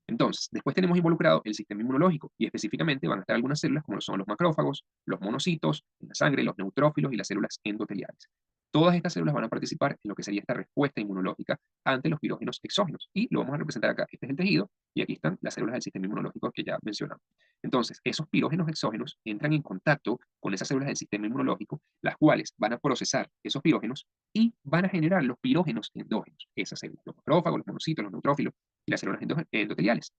Entonces, después tenemos involucrado el sistema inmunológico y específicamente van a estar algunas células como son los macrófagos, los monocitos, en la sangre, los neutrófilos y las células endoteliales. Todas estas células van a participar en lo que sería esta respuesta inmunológica ante los pirógenos exógenos y lo vamos a representar acá. Este es el tejido y aquí están las células del sistema inmunológico que ya mencionamos. Entonces, esos pirógenos exógenos entran en contacto con esas células del sistema inmunológico, las cuales van a procesar esos pirógenos y van a generar los pirógenos endógenos. Esas células, los macrófagos, los monocitos, los neutrófilos y las células endoteliales,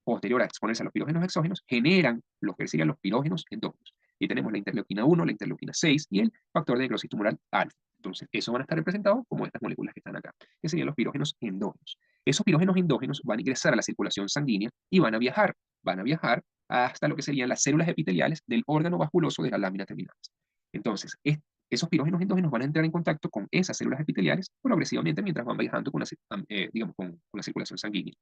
posterior a exponerse a los pirógenos exógenos, generan lo que serían los pirógenos endógenos. Y tenemos la interleuquina 1, la interleuquina 6 y el factor de necrosis tumoral alfa. Entonces, eso van a estar representados como estas moléculas que están acá, que serían los pirógenos endógenos. Esos pirógenos endógenos van a ingresar a la circulación sanguínea y van a viajar hasta lo que serían las células epiteliales del órgano vasculoso de la lámina terminal. Entonces, esos pirógenos endógenos van a entrar en contacto con esas células epiteliales progresivamente mientras van viajando con digamos, con la circulación sanguínea.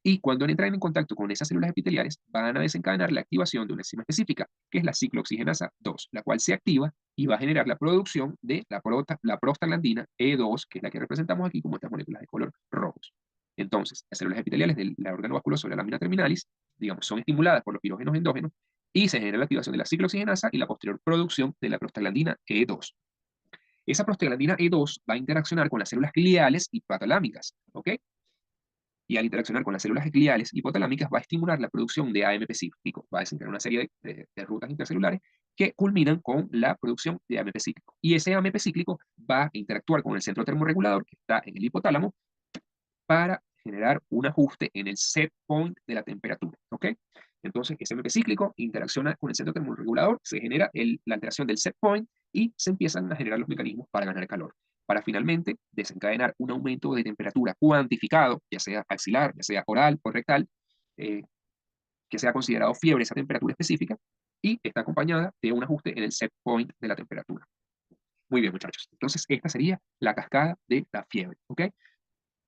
Y cuando entran en contacto con esas células epiteliales, van a desencadenar la activación de una enzima específica, que es la ciclooxigenasa 2, la cual se activa y va a generar la producción de la prostaglandina E2, que es la que representamos aquí como estas moléculas de color rojos. Entonces, las células epiteliales del órgano vasculoso de la lámina terminalis, digamos, son estimuladas por los pirógenos endógenos y se genera la activación de la ciclooxigenasa y la posterior producción de la prostaglandina E2. Esa prostaglandina E2 va a interaccionar con las células gliales hipotalámicas, ¿ok? Y al interaccionar con las células gliales hipotalámicas va a estimular la producción de AMP cíclico, va a desencadenar una serie de rutas intercelulares que culminan con la producción de AMP cíclico. Y ese AMP cíclico va a interactuar con el centro termorregulador que está en el hipotálamo para generar un ajuste en el set point de la temperatura, ¿ok? Entonces, ese AMP cíclico interacciona con el centro termorregulador, se genera la alteración del set point y se empiezan a generar los mecanismos para ganar calor, para finalmente desencadenar un aumento de temperatura cuantificado, ya sea axilar, ya sea oral o rectal, eh, que sea considerado fiebre esa temperatura específica, y está acompañada de un ajuste en el set point de la temperatura. Muy bien, muchachos. Entonces, esta sería la cascada de la fiebre, ¿ok?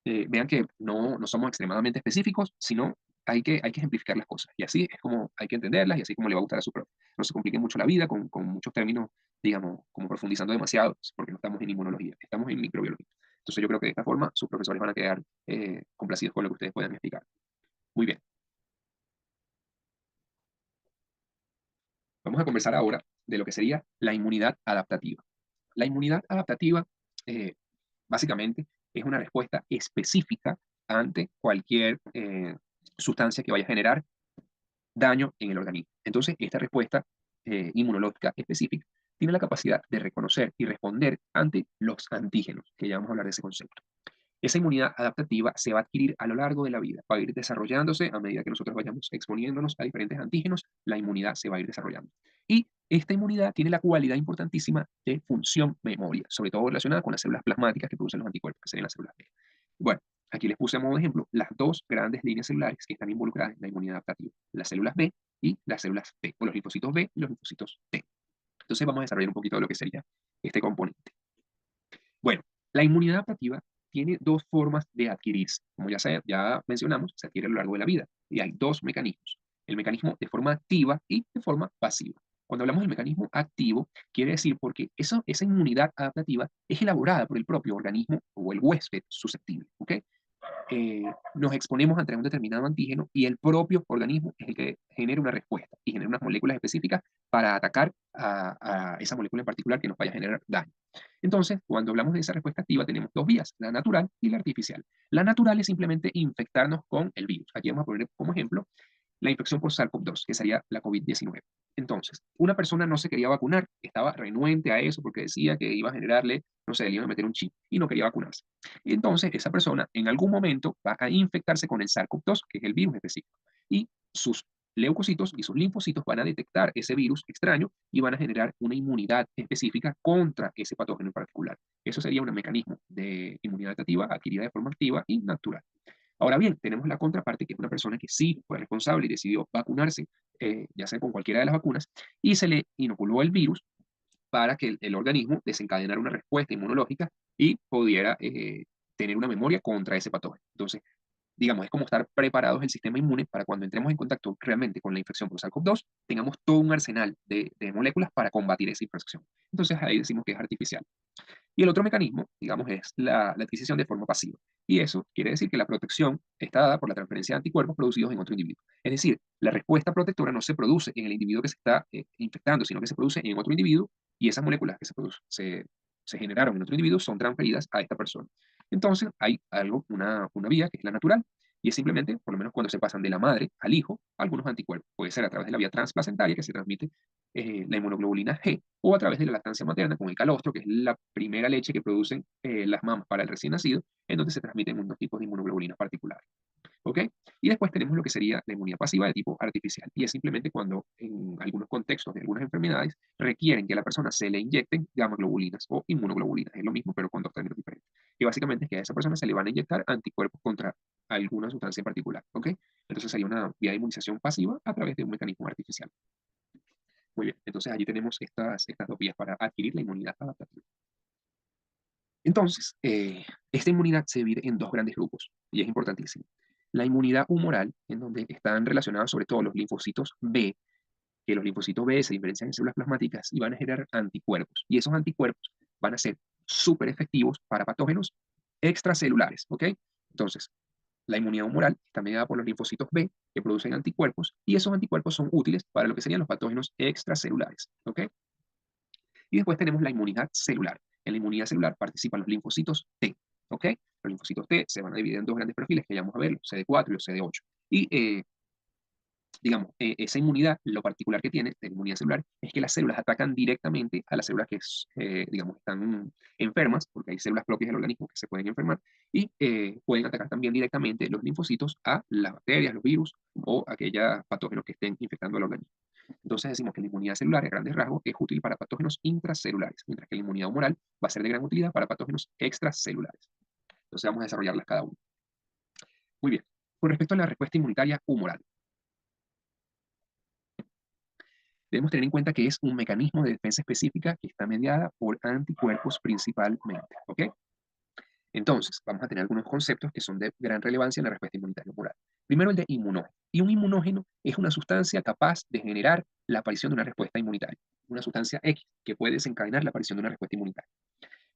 Vean que no somos extremadamente específicos, sino hay que ejemplificar las cosas. Y así es como hay que entenderlas y así como le va a gustar a su profe. No se compliquen mucho la vida con muchos términos, digamos, como profundizando demasiado, porque no estamos en inmunología, estamos en microbiología. Entonces yo creo que de esta forma sus profesores van a quedar complacidos con lo que ustedes puedan explicar. Muy bien. Vamos a conversar ahora de lo que sería la inmunidad adaptativa. La inmunidad adaptativa, eh, básicamente, es una respuesta específica ante cualquier sustancia que vaya a generar daño en el organismo. Entonces, esta respuesta inmunológica específica tiene la capacidad de reconocer y responder ante los antígenos, que ya vamos a hablar de ese concepto. Esa inmunidad adaptativa se va a adquirir a lo largo de la vida, va a ir desarrollándose a medida que nosotros vayamos exponiéndonos a diferentes antígenos, la inmunidad se va a ir desarrollando. Y esta inmunidad tiene la cualidad importantísima de función memoria, sobre todo relacionada con las células plasmáticas que producen los anticuerpos, que serían las células B. Bueno, aquí les puse a modo de ejemplo las dos grandes líneas celulares que están involucradas en la inmunidad adaptativa, las células B y las células T, o los linfocitos B y los linfocitos T. Entonces vamos a desarrollar un poquito de lo que sería este componente. Bueno, la inmunidad adaptativa tiene dos formas de adquirirse. Como ya mencionamos, se adquiere a lo largo de la vida. Y hay dos mecanismos. El mecanismo de forma activa y de forma pasiva. Cuando hablamos del mecanismo activo, quiere decir porque esa inmunidad adaptativa es elaborada por el propio organismo o el huésped susceptible. ¿Ok? Nos exponemos ante un determinado antígeno y el propio organismo es el que genera una respuesta y genera unas moléculas específicas para atacar a esa molécula en particular que nos vaya a generar daño. Entonces, cuando hablamos de esa respuesta activa, tenemos dos vías, la natural y la artificial. La natural es simplemente infectarnos con el virus. Aquí vamos a poner como ejemplo la infección por SARS-CoV-2, que sería la COVID-19. Entonces, una persona no se quería vacunar, estaba renuente a eso porque decía que iba a generarle, no sé, le iban a meter un chip y no quería vacunarse. Y entonces, esa persona en algún momento va a infectarse con el SARS-CoV-2, que es el virus específico, y sus leucocitos y sus linfocitos van a detectar ese virus extraño y van a generar una inmunidad específica contra ese patógeno en particular. Eso sería un mecanismo de inmunidad adaptativa adquirida de forma activa y natural. Ahora bien, tenemos la contraparte, que es una persona que sí fue responsable y decidió vacunarse, ya sea con cualquiera de las vacunas, y se le inoculó el virus para que el organismo desencadenara una respuesta inmunológica y pudiera tener una memoria contra ese patógeno. Entonces, digamos, es como estar preparados el sistema inmune para cuando entremos en contacto realmente con la infección por SARS-CoV-2, tengamos todo un arsenal de moléculas para combatir esa infección. Entonces, ahí decimos que es artificial. Y el otro mecanismo, digamos, es la adquisición de forma pasiva. Y eso quiere decir que la protección está dada por la transferencia de anticuerpos producidos en otro individuo. Es decir, la respuesta protectora no se produce en el individuo que se está infectando, sino que se produce en otro individuo y esas moléculas que se generaron en otro individuo son transferidas a esta persona. Entonces, hay algo, una vía que es la natural, y es simplemente, por lo menos cuando se pasan de la madre al hijo, algunos anticuerpos. Puede ser a través de la vía transplacentaria que se transmite la inmunoglobulina G, o a través de la lactancia materna con el calostro, que es la primera leche que producen las mamas para el recién nacido, en donde se transmiten unos tipos de inmunoglobulinas particulares. ¿Ok? Y después tenemos lo que sería la inmunidad pasiva de tipo artificial, y es simplemente cuando en algunos contextos de algunas enfermedades requieren que a la persona se le inyecten gamma globulinas o inmunoglobulinas, es lo mismo pero con dos términos diferentes. Y básicamente es que a esa persona se le van a inyectar anticuerpos contra alguna sustancia en particular. ¿Ok? Entonces sería una vía de inmunización pasiva a través de un mecanismo artificial. Muy bien, entonces allí tenemos estas dos vías para adquirir la inmunidad adaptativa. Entonces, esta inmunidad se divide en dos grandes grupos y es importantísimo. La inmunidad humoral, en donde están relacionados sobre todo los linfocitos B, que los linfocitos B se diferencian en células plasmáticas y van a generar anticuerpos. Y esos anticuerpos van a ser súper efectivos para patógenos extracelulares, ¿ok? Entonces, la inmunidad humoral está mediada por los linfocitos B que producen anticuerpos y esos anticuerpos son útiles para lo que serían los patógenos extracelulares, ¿ok? Y después tenemos la inmunidad celular. En la inmunidad celular participan los linfocitos T, ¿ok? Los linfocitos T se van a dividir en dos grandes perfiles que ya vamos a ver, los CD4 y los CD8. Y digamos, esa inmunidad, lo particular que tiene de la inmunidad celular es que las células atacan directamente a las células que, digamos, están enfermas, porque hay células propias del organismo que se pueden enfermar, y pueden atacar también directamente los linfocitos a las bacterias, los virus o aquellos patógenos que estén infectando al organismo. Entonces decimos que la inmunidad celular, a grandes rasgos, es útil para patógenos intracelulares, mientras que la inmunidad humoral va a ser de gran utilidad para patógenos extracelulares. Entonces vamos a desarrollarlas cada uno. Muy bien. Con respecto a la respuesta inmunitaria humoral, debemos tener en cuenta que es un mecanismo de defensa específica que está mediada por anticuerpos principalmente. ¿Ok? Entonces, vamos a tener algunos conceptos que son de gran relevancia en la respuesta inmunitaria humoral. Primero, el de inmunógeno. Y un inmunógeno es una sustancia capaz de generar la aparición de una respuesta inmunitaria. Una sustancia X que puede desencadenar la aparición de una respuesta inmunitaria.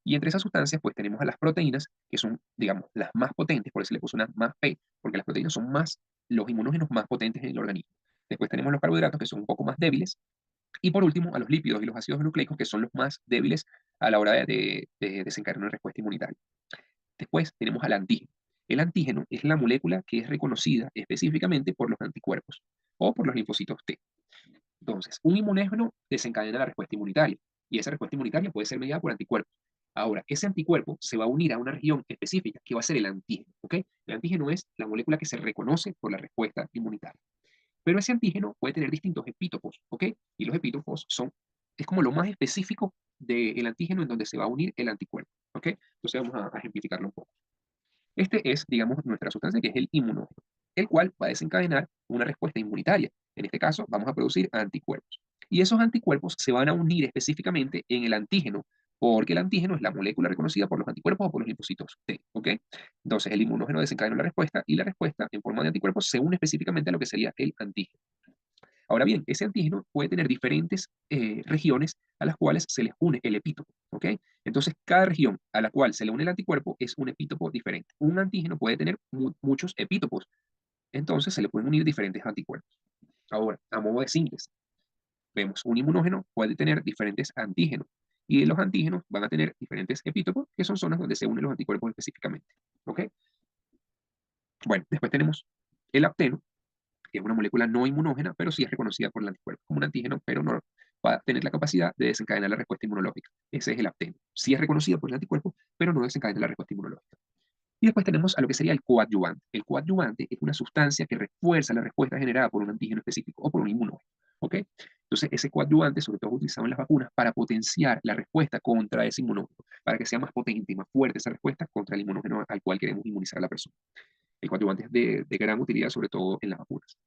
Y entre esas sustancias, pues tenemos a las proteínas, que son, digamos, las más potentes, por eso le puse una más P, porque las proteínas son más, los inmunógenos más potentes en el organismo. Después tenemos los carbohidratos, que son un poco más débiles, y por último, a los lípidos y los ácidos nucleicos, que son los más débiles a la hora de desencadenar una respuesta inmunitaria. Después tenemos al antígeno. El antígeno es la molécula que es reconocida específicamente por los anticuerpos o por los linfocitos T. Entonces, un inmunógeno desencadena la respuesta inmunitaria y esa respuesta inmunitaria puede ser mediada por anticuerpos. Ahora, ese anticuerpo se va a unir a una región específica que va a ser el antígeno. ¿Ok? El antígeno es la molécula que se reconoce por la respuesta inmunitaria. Pero ese antígeno puede tener distintos epítopos, ¿ok? Y los epítopos es como lo más específico del antígeno en donde se va a unir el anticuerpo, ¿ok? Entonces vamos a ejemplificarlo un poco. Este es, digamos, nuestra sustancia que es el inmunógeno, el cual va a desencadenar una respuesta inmunitaria. En este caso, vamos a producir anticuerpos. Y esos anticuerpos se van a unir específicamente en el antígeno, porque el antígeno es la molécula reconocida por los anticuerpos o por los linfocitos T, ¿ok? Entonces, el inmunógeno desencadena la respuesta y la respuesta en forma de anticuerpos se une específicamente a lo que sería el antígeno. Ahora bien, ese antígeno puede tener diferentes regiones a las cuales se les une el epítopo, ¿ok? Entonces, cada región a la cual se le une el anticuerpo es un epítopo diferente. Un antígeno puede tener muchos epítopos, entonces se le pueden unir diferentes anticuerpos. Ahora, a modo de síntesis, vemos un inmunógeno puede tener diferentes antígenos y los antígenos van a tener diferentes epítopos, que son zonas donde se unen los anticuerpos específicamente, ¿ok? Bueno, después tenemos el apteno. es una molécula no inmunógena, pero sí es reconocida por el anticuerpo como un antígeno, pero no va a tener la capacidad de desencadenar la respuesta inmunológica. Ese es el apteno. Sí es reconocida por el anticuerpo, pero no desencadena la respuesta inmunológica. Y después tenemos a lo que sería el coadyuvante. El coadyuvante es una sustancia que refuerza la respuesta generada por un antígeno específico o por un inmunógeno. ¿Ok? Entonces, ese coadyuvante, sobre todo utilizado en las vacunas, para potenciar la respuesta contra ese inmunógeno, para que sea más potente y más fuerte esa respuesta contra el inmunógeno al cual queremos inmunizar a la persona. El coadyuvante es de gran utilidad, sobre todo en las vacunas.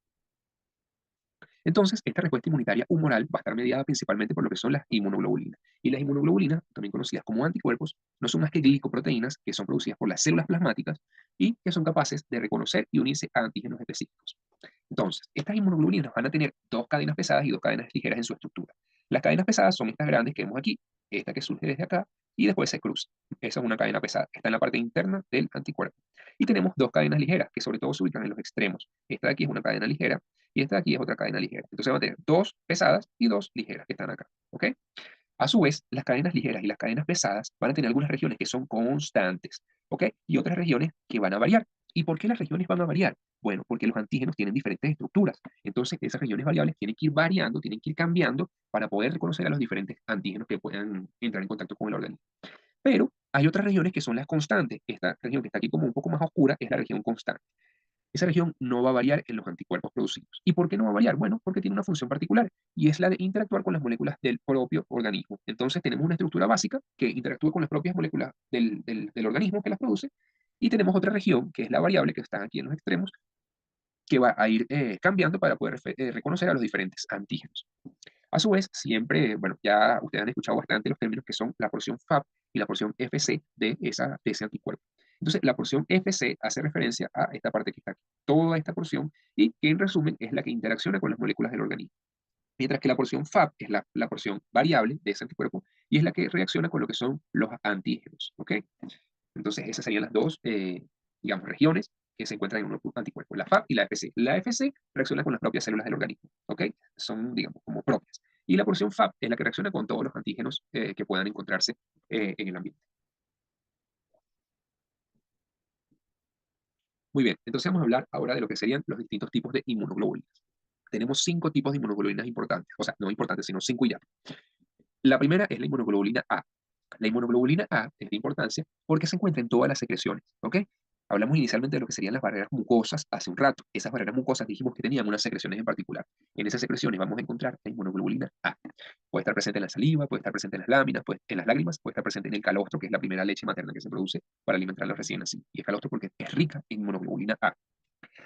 Entonces, esta respuesta inmunitaria humoral va a estar mediada principalmente por lo que son las inmunoglobulinas. Y las inmunoglobulinas, también conocidas como anticuerpos, no son más que glicoproteínas que son producidas por las células plasmáticas y que son capaces de reconocer y unirse a antígenos específicos. Entonces, estas inmunoglobulinas van a tener dos cadenas pesadas y dos cadenas ligeras en su estructura. Las cadenas pesadas son estas grandes que vemos aquí, esta que surge desde acá y después se cruza. Esa es una cadena pesada, está en la parte interna del anticuerpo. Y tenemos dos cadenas ligeras que sobre todo se ubican en los extremos. Esta de aquí es una cadena ligera y esta de aquí es otra cadena ligera. Entonces va a tener dos pesadas y dos ligeras que están acá. ¿Ok? A su vez, las cadenas ligeras y las cadenas pesadas van a tener algunas regiones que son constantes, ¿ok? Y otras regiones que van a variar. ¿Y por qué las regiones van a variar? Bueno, porque los antígenos tienen diferentes estructuras. Entonces, esas regiones variables tienen que ir variando, tienen que ir cambiando para poder reconocer a los diferentes antígenos que puedan entrar en contacto con el organismo. Pero hay otras regiones que son las constantes. Esta región que está aquí como un poco más oscura es la región constante. Esa región no va a variar en los anticuerpos producidos. ¿Y por qué no va a variar? Bueno, porque tiene una función particular y es la de interactuar con las moléculas del propio organismo. Entonces tenemos una estructura básica que interactúa con las propias moléculas del organismo que las produce y tenemos otra región que es la variable que está aquí en los extremos que va a ir cambiando para poder reconocer a los diferentes antígenos. A su vez, siempre, bueno, ya ustedes han escuchado bastante los términos que son la porción FAB y la porción FC de ese anticuerpo. Entonces, la porción FC hace referencia a esta parte que está aquí, toda esta porción, y que en resumen es la que interacciona con las moléculas del organismo. Mientras que la porción FAB es la porción variable de ese anticuerpo y es la que reacciona con lo que son los antígenos. ¿Ok? Entonces, esas serían las dos, digamos, regiones que se encuentran en un anticuerpo, la FAB y la FC. La FC reacciona con las propias células del organismo, ¿ok? Son, digamos, como propias. Y la porción FAB es la que reacciona con todos los antígenos que puedan encontrarse en el ambiente. Muy bien, entonces vamos a hablar ahora de lo que serían los distintos tipos de inmunoglobulinas. Tenemos 5 tipos de inmunoglobulinas importantes, o sea, no importantes, sino 5 y ya. La primera es la inmunoglobulina A. La inmunoglobulina A es de importancia porque se encuentra en todas las secreciones, ¿ok? Hablamos inicialmente de lo que serían las barreras mucosas hace un rato. Esas barreras mucosas dijimos que tenían unas secreciones en particular. En esas secreciones vamos a encontrar la inmunoglobulina A. Puede estar presente en la saliva, puede estar presente en las láminas, en las lágrimas, puede estar presente en el calostro, que es la primera leche materna que se produce para alimentar a los recién nacidos. Y es calostro porque es rica en inmunoglobulina A.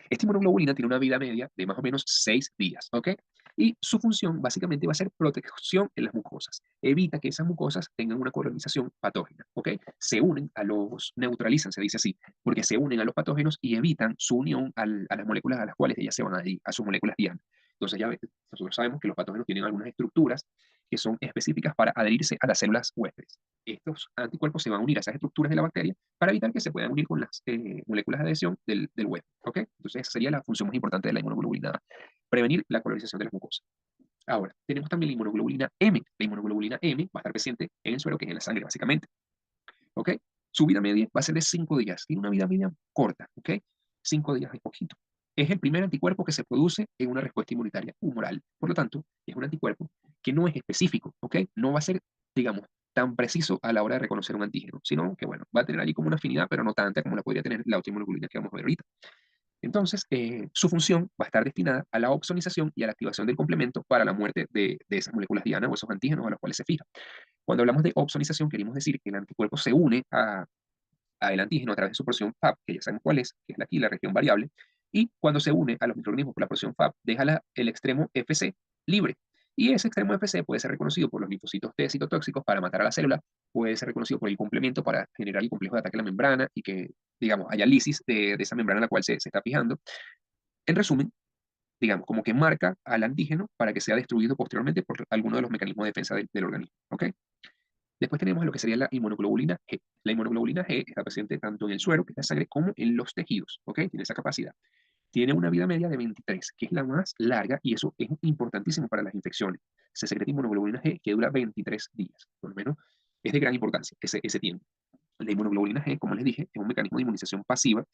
Esta inmunoglobulina tiene una vida media de más o menos 6 días, ¿ok? Y su función básicamente va a ser protección en las mucosas. Evita que esas mucosas tengan una colonización patógena, ¿ok? Se unen a los, neutralizan, se dice así, porque se unen a los patógenos y evitan su unión a las moléculas a las cuales ellas se van a adherir, a sus moléculas diana. Entonces ya nosotros sabemos que los patógenos tienen algunas estructuras que son específicas para adherirse a las células huéspedes. Estos anticuerpos se van a unir a esas estructuras de la bacteria para evitar que se puedan unir con las moléculas de adhesión del huésped. ¿Ok? Entonces, esa sería la función más importante de la inmunoglobulina A, prevenir la colonización de las mucosas. Ahora, tenemos también la inmunoglobulina M. La inmunoglobulina M va a estar presente en el suero, que es en la sangre, básicamente. ¿Ok? Su vida media va a ser de 5 días. Tiene una vida media corta. ¿Ok? 5 días es poquito. Es el primer anticuerpo que se produce en una respuesta inmunitaria humoral. Por lo tanto, es un anticuerpo que no es específico. ¿Ok? No va a ser, digamos, tan preciso a la hora de reconocer un antígeno, sino que, bueno, va a tener allí como una afinidad, pero no tanta como la podría tener la otra inmunoglobulina que vamos a ver ahorita. Entonces, su función va a estar destinada a la opsonización y a la activación del complemento para la muerte de esas moléculas diana o esos antígenos a los cuales se fija. Cuando hablamos de opsonización, queremos decir que el anticuerpo se une a el antígeno a través de su porción FAB, que ya sabemos cuál es, que es aquí la región variable, y cuando se une a los microorganismos por la porción FAB, deja el extremo FC libre. Y ese extremo FC puede ser reconocido por los linfocitos T citotóxicos para matar a la célula, puede ser reconocido por el complemento para generar el complejo de ataque a la membrana y que, digamos, haya lisis de esa membrana a la cual se está fijando. En resumen, digamos, como que marca al antígeno para que sea destruido posteriormente por alguno de los mecanismos de defensa del organismo. ¿Ok? Después tenemos lo que sería la inmunoglobulina G. La inmunoglobulina G está presente tanto en el suero, que es la sangre, como en los tejidos. ¿Ok? Tiene esa capacidad. Tiene una vida media de 23, que es la más larga, y eso es importantísimo para las infecciones. Se secreta inmunoglobulina G que dura 23 días. Por lo menos es de gran importancia ese tiempo. La inmunoglobulina G, como les dije, es un mecanismo de inmunización pasiva.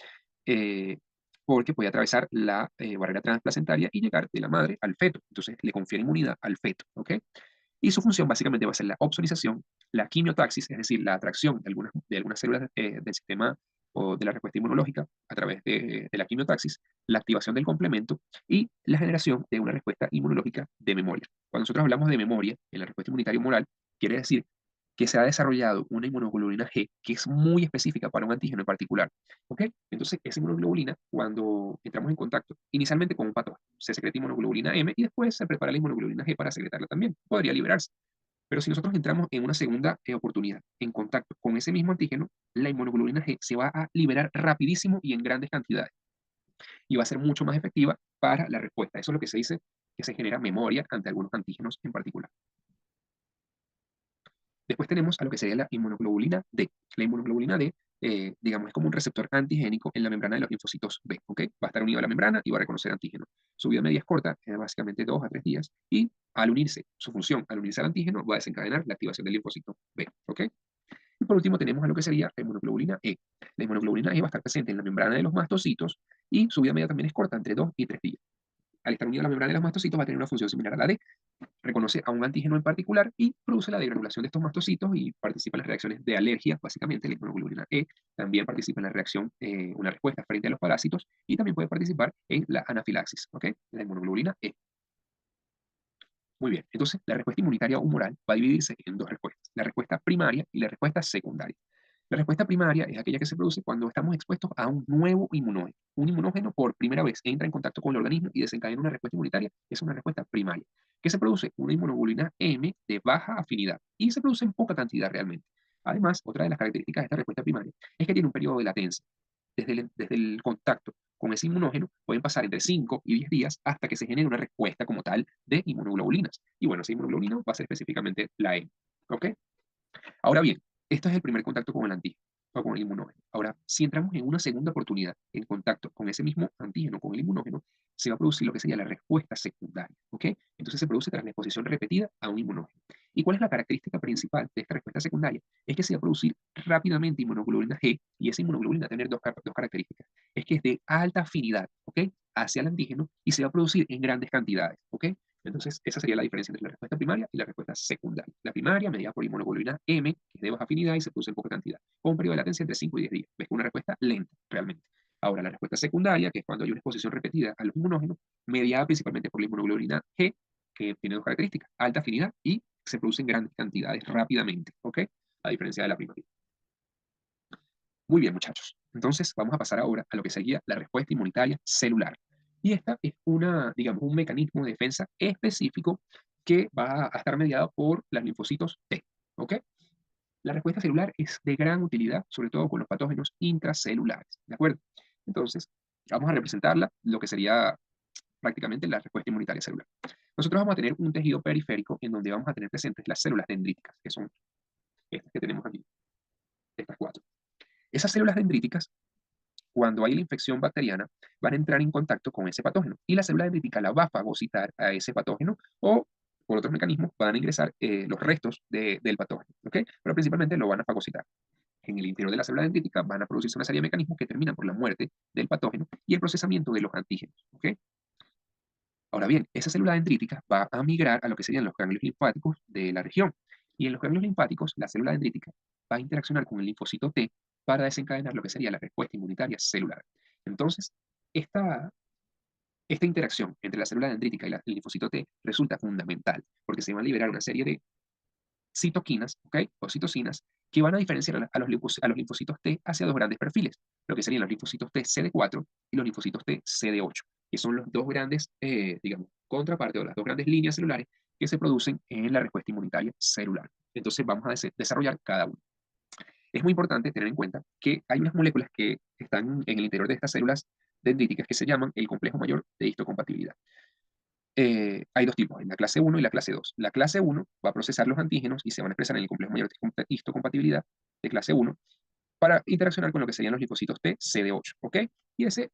eh, porque puede atravesar la barrera transplacentaria y llegar de la madre al feto. Entonces le confiere inmunidad al feto, ¿ok? Y su función básicamente va a ser la opsonización, la quimiotaxis, es decir, la atracción de algunas células del sistema o de la respuesta inmunológica a través de la quimiotaxis, la activación del complemento y la generación de una respuesta inmunológica de memoria. Cuando nosotros hablamos de memoria en la respuesta inmunitaria humoral, quiere decir que se ha desarrollado una inmunoglobulina G que es muy específica para un antígeno en particular. ¿Ok? Entonces, esa inmunoglobulina, cuando entramos en contacto inicialmente con un patógeno, se secreta inmunoglobulina M y después se prepara la inmunoglobulina G para secretarla también. Podría liberarse. Pero si nosotros entramos en una segunda oportunidad en contacto con ese mismo antígeno, la inmunoglobulina G se va a liberar rapidísimo y en grandes cantidades y va a ser mucho más efectiva para la respuesta. Eso es lo que se dice que se genera memoria ante algunos antígenos en particular. Después tenemos a lo que sería la inmunoglobulina D. La inmunoglobulina D, digamos, es como un receptor antigénico en la membrana de los linfocitos B, ¿ok? Va a estar unido a la membrana y va a reconocer antígeno. Su vida media es corta, básicamente 2 a 3 días, y al unirse, su función, al unirse al antígeno, va a desencadenar la activación del linfocito B, ¿ok? Y por último tenemos a lo que sería la inmunoglobulina E. La inmunoglobulina E va a estar presente en la membrana de los mastocitos y su vida media también es corta, entre 2 y 3 días. Al estar unida a la membrana de los mastocitos va a tener una función similar a la D, reconoce a un antígeno en particular y produce la degranulación de estos mastocitos y participa en las reacciones de alergia, básicamente la inmunoglobulina E también participa en la reacción, una respuesta frente a los parásitos y también puede participar en la anafilaxis, ¿ok? La inmunoglobulina E. Muy bien, entonces la respuesta inmunitaria humoral va a dividirse en dos respuestas, la respuesta primaria y la respuesta secundaria. La respuesta primaria es aquella que se produce cuando estamos expuestos a un nuevo inmunógeno. Un inmunógeno por primera vez entra en contacto con el organismo y desencadena una respuesta inmunitaria, es una respuesta primaria, que se produce una inmunoglobulina M de baja afinidad y se produce en poca cantidad realmente. Además, otra de las características de esta respuesta primaria es que tiene un periodo de latencia. Desde el contacto con ese inmunógeno pueden pasar entre 5 y 10 días hasta que se genere una respuesta como tal de inmunoglobulinas. Y bueno, esa inmunoglobulina va a ser específicamente la M. ¿Ok? Ahora bien, esto es el primer contacto con el antígeno o con el inmunógeno. Ahora, si entramos en una segunda oportunidad en contacto con ese mismo antígeno, con el inmunógeno, se va a producir lo que sería la respuesta secundaria. ¿Ok? Entonces se produce tras la exposición repetida a un inmunógeno. ¿Y cuál es la característica principal de esta respuesta secundaria? Es que se va a producir rápidamente inmunoglobulina G y esa inmunoglobulina va a tener dos características. Es que es de alta afinidad, ¿ok? Hacia el antígeno y se va a producir en grandes cantidades, ¿ok? Entonces, esa sería la diferencia entre la respuesta primaria y la respuesta secundaria. La primaria, medida por inmunoglobulina M, que es de baja afinidad y se produce en poca cantidad, con un periodo de latencia entre 5 y 10 días. Ves que una respuesta lenta, realmente. Ahora, la respuesta secundaria, que es cuando hay una exposición repetida a los inmunógenos, mediada principalmente por la inmunoglobulina G, que tiene dos características, alta afinidad y se produce en grandes cantidades rápidamente, ¿ok? A diferencia de la primaria. Muy bien, muchachos. Entonces, vamos a pasar ahora a lo que sería la respuesta inmunitaria celular. Y esta es digamos, un mecanismo de defensa específico que va a estar mediado por los linfocitos T. ¿Ok? La respuesta celular es de gran utilidad, sobre todo con los patógenos intracelulares. ¿De acuerdo? Entonces, vamos a representarla, lo que sería prácticamente la respuesta inmunitaria celular. Nosotros vamos a tener un tejido periférico en donde vamos a tener presentes las células dendríticas, que son estas que tenemos aquí, estas cuatro. Esas células dendríticas, cuando hay la infección bacteriana, van a entrar en contacto con ese patógeno y la célula dendrítica la va a fagocitar a ese patógeno o por otros mecanismos van a ingresar los restos del patógeno, ¿ok? Pero principalmente lo van a fagocitar. En el interior de la célula dendrítica van a producirse una serie de mecanismos que terminan por la muerte del patógeno y el procesamiento de los antígenos, ¿ok? Ahora bien, esa célula dendrítica va a migrar a lo que serían los ganglios linfáticos de la región. Y en los ganglios linfáticos, la célula dendrítica va a interaccionar con el linfocito T para desencadenar lo que sería la respuesta inmunitaria celular. Entonces, esta, esta interacción entre la célula dendrítica y el linfocito T resulta fundamental, porque se van a liberar una serie de citoquinas, ¿ok? O citocinas, que van a diferenciar a los linfocitos T hacia dos grandes perfiles, lo que serían los linfocitos T CD4 y los linfocitos T CD8, que son los dos grandes, digamos, contrapartes o las dos grandes líneas celulares que se producen en la respuesta inmunitaria celular. Entonces vamos a desarrollar cada uno. Es muy importante tener en cuenta que hay unas moléculas que están en el interior de estas células dendríticas que se llaman el complejo mayor de histocompatibilidad. Hay dos tipos, la clase 1 y la clase 2. La clase 1 va a procesar los antígenos y se van a expresar en el complejo mayor de histocompatibilidad de clase 1 para interaccionar con lo que serían los linfocitos T, CD8, ¿ok? Y ese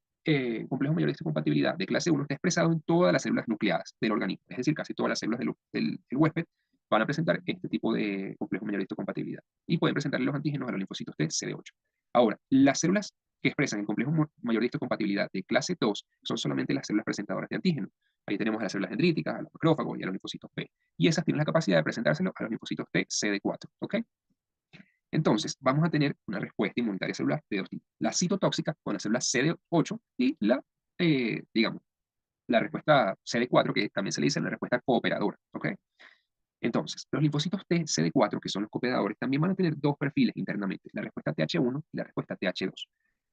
complejo mayor de histocompatibilidad de clase 1 está expresado en todas las células nucleadas del organismo, es decir, casi todas las células del huésped van a presentar este tipo de complejo mayor de histocompatibilidad y pueden presentarle los antígenos a los linfocitos T, CD8. Ahora, las células que expresan el complejo mayor de histocompatibilidad de clase 2 son solamente las células presentadoras de antígeno. Ahí tenemos a las células dendríticas, a los macrófagos y a los linfocitos B. Y esas tienen la capacidad de presentárselo a los linfocitos T CD4. ¿Ok? Entonces, vamos a tener una respuesta inmunitaria celular de dos tipos. La citotóxica con las células CD8 y digamos, la respuesta CD4, que también se le dice la respuesta cooperadora. ¿Ok? Entonces, los linfocitos T CD4, que son los cooperadores, también van a tener dos perfiles internamente, la respuesta TH1 y la respuesta TH2.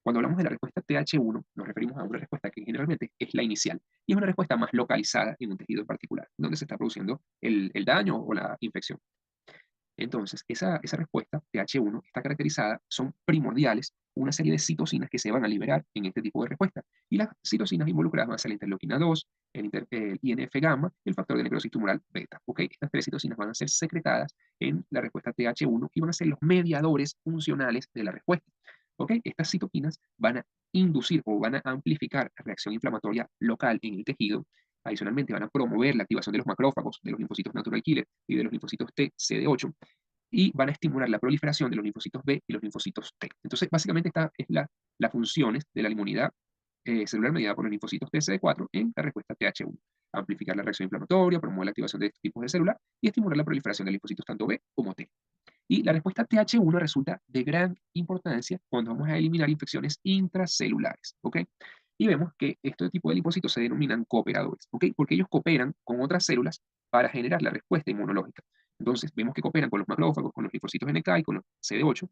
Cuando hablamos de la respuesta TH1, nos referimos a una respuesta que generalmente es la inicial y es una respuesta más localizada en un tejido en particular, donde se está produciendo el daño o la infección. Entonces, esa respuesta TH1 está caracterizada, son primordiales, una serie de citocinas que se van a liberar en este tipo de respuesta. Y las citocinas involucradas van a ser la interleuquina 2, el INF-gamma y el factor de necrosis tumoral beta. ¿Okay? Estas tres citocinas van a ser secretadas en la respuesta TH1 y van a ser los mediadores funcionales de la respuesta. ¿Okay? Estas citoquinas van a inducir o van a amplificar la reacción inflamatoria local en el tejido. Adicionalmente, van a promover la activación de los macrófagos, de los linfocitos natural killer y de los linfocitos T, CD8, y van a estimular la proliferación de los linfocitos B y los linfocitos T. Entonces, básicamente, esta es las funciones de la inmunidad celular mediada por los linfocitos T, CD4 en la respuesta TH1. Amplificar la reacción inflamatoria, promover la activación de estos tipos de células y estimular la proliferación de linfocitos tanto B como T. Y la respuesta TH1 resulta de gran importancia cuando vamos a eliminar infecciones intracelulares. ¿Ok? Y vemos que este tipo de linfocitos se denominan cooperadores. ¿Ok? Porque ellos cooperan con otras células para generar la respuesta inmunológica. Entonces, vemos que cooperan con los macrófagos, con los linfocitos NK y con los CD8,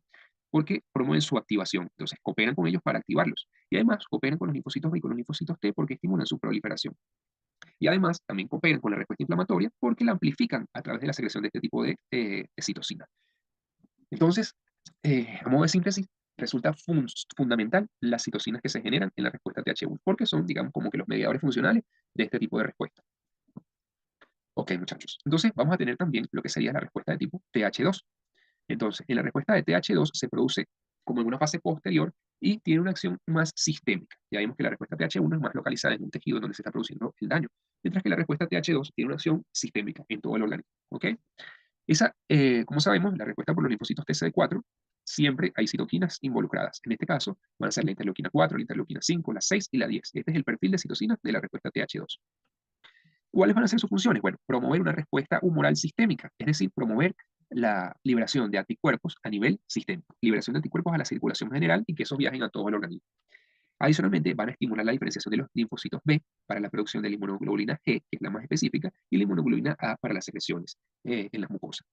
porque promueven su activación. Entonces, cooperan con ellos para activarlos. Y además, cooperan con los linfocitos B y con los linfocitos T porque estimulan su proliferación. Y además, también cooperan con la respuesta inflamatoria porque la amplifican a través de la secreción de este tipo de citocina. Entonces, a modo de síntesis, resulta fundamental las citocinas que se generan en la respuesta TH1, porque son, digamos, como que los mediadores funcionales de este tipo de respuesta. Ok, muchachos. Entonces, vamos a tener también lo que sería la respuesta de tipo TH2. Entonces, en la respuesta de TH2 se produce como en una fase posterior y tiene una acción más sistémica. Ya vimos que la respuesta TH1 es más localizada en un tejido donde se está produciendo el daño, mientras que la respuesta TH2 tiene una acción sistémica en todo el organismo. ¿Ok? Como sabemos, la respuesta por los linfocitos TCD4, siempre hay citoquinas involucradas. En este caso, van a ser la interleuquina 4, la interleuquina 5, la 6 y la 10. Este es el perfil de citocinas de la respuesta TH2. ¿Cuáles van a ser sus funciones? Bueno, promover una respuesta humoral sistémica, es decir, promover la liberación de anticuerpos a nivel sistémico, liberación de anticuerpos a la circulación general y que esos viajen a todo el organismo. Adicionalmente, van a estimular la diferenciación de los linfocitos B para la producción de la inmunoglobulina G, que es la más específica, y la inmunoglobulina A para las secreciones en las mucosas.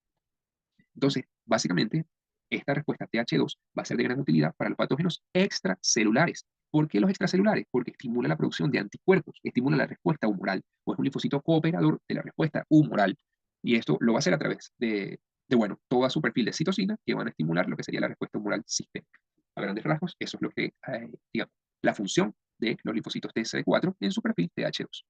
Entonces, básicamente, esta respuesta TH2 va a ser de gran utilidad para los patógenos extracelulares. ¿Por qué los extracelulares? Porque estimula la producción de anticuerpos, estimula la respuesta humoral, o es un linfocito cooperador de la respuesta humoral. Y esto lo va a hacer a través bueno, toda su perfil de citocina que van a estimular lo que sería la respuesta humoral sistémica. A grandes rasgos, eso es lo que, digamos, la función de los linfocitos TCD4 en su perfil TH2.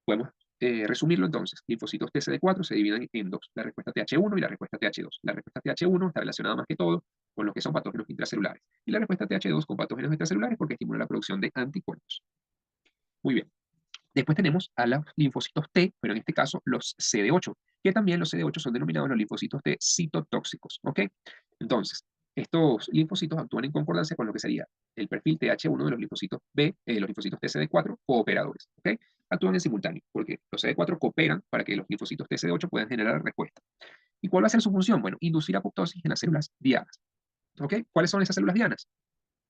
Podemos resumirlo entonces. Linfocitos TCD4 se dividen en dos, la respuesta TH1 y la respuesta TH2. La respuesta TH1 está relacionada más que todo con lo que son patógenos intracelulares. Y la respuesta TH2 con patógenos extracelulares porque estimula la producción de anticuerpos. Muy bien. Después tenemos a los linfocitos T, pero en este caso los CD8, que también los CD8 son denominados los linfocitos T citotóxicos. ¿Ok? Entonces, estos linfocitos actúan en concordancia con lo que sería el perfil TH1 de los linfocitos B, los linfocitos TCD4 cooperadores. ¿Ok? Actúan en simultáneo, porque los CD4 cooperan para que los linfocitos TCD8 puedan generar respuesta. ¿Y cuál va a ser su función? Bueno, inducir apoptosis en las células dianas. ¿Ok? ¿Cuáles son esas células dianas?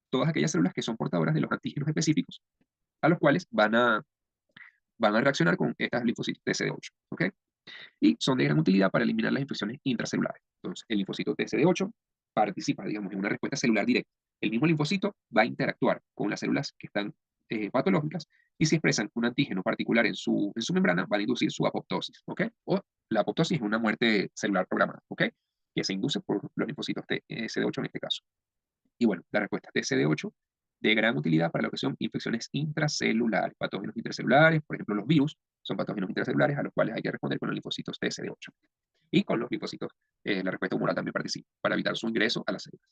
Todas aquellas células que son portadoras de los antígenos específicos, a los cuales van a reaccionar con estas linfocitos TCD8. ¿Ok? Y son de gran utilidad para eliminar las infecciones intracelulares. Entonces, el linfocito TCD8 participa, digamos, en una respuesta celular directa. El mismo linfocito va a interactuar con las células que están patológicas y si expresan un antígeno particular en su membrana, van a inducir su apoptosis, ¿ok? O la apoptosis es una muerte celular programada, ¿ok? Que se induce por los linfocitos TCD8 en este caso. Y bueno, la respuesta TCD8 de gran utilidad para la que son infecciones intracelulares, patógenos intracelulares, por ejemplo, los virus son patógenos intracelulares a los cuales hay que responder con los linfocitos TCD8. Y con los linfocitos, la respuesta humoral también participa para evitar su ingreso a las células.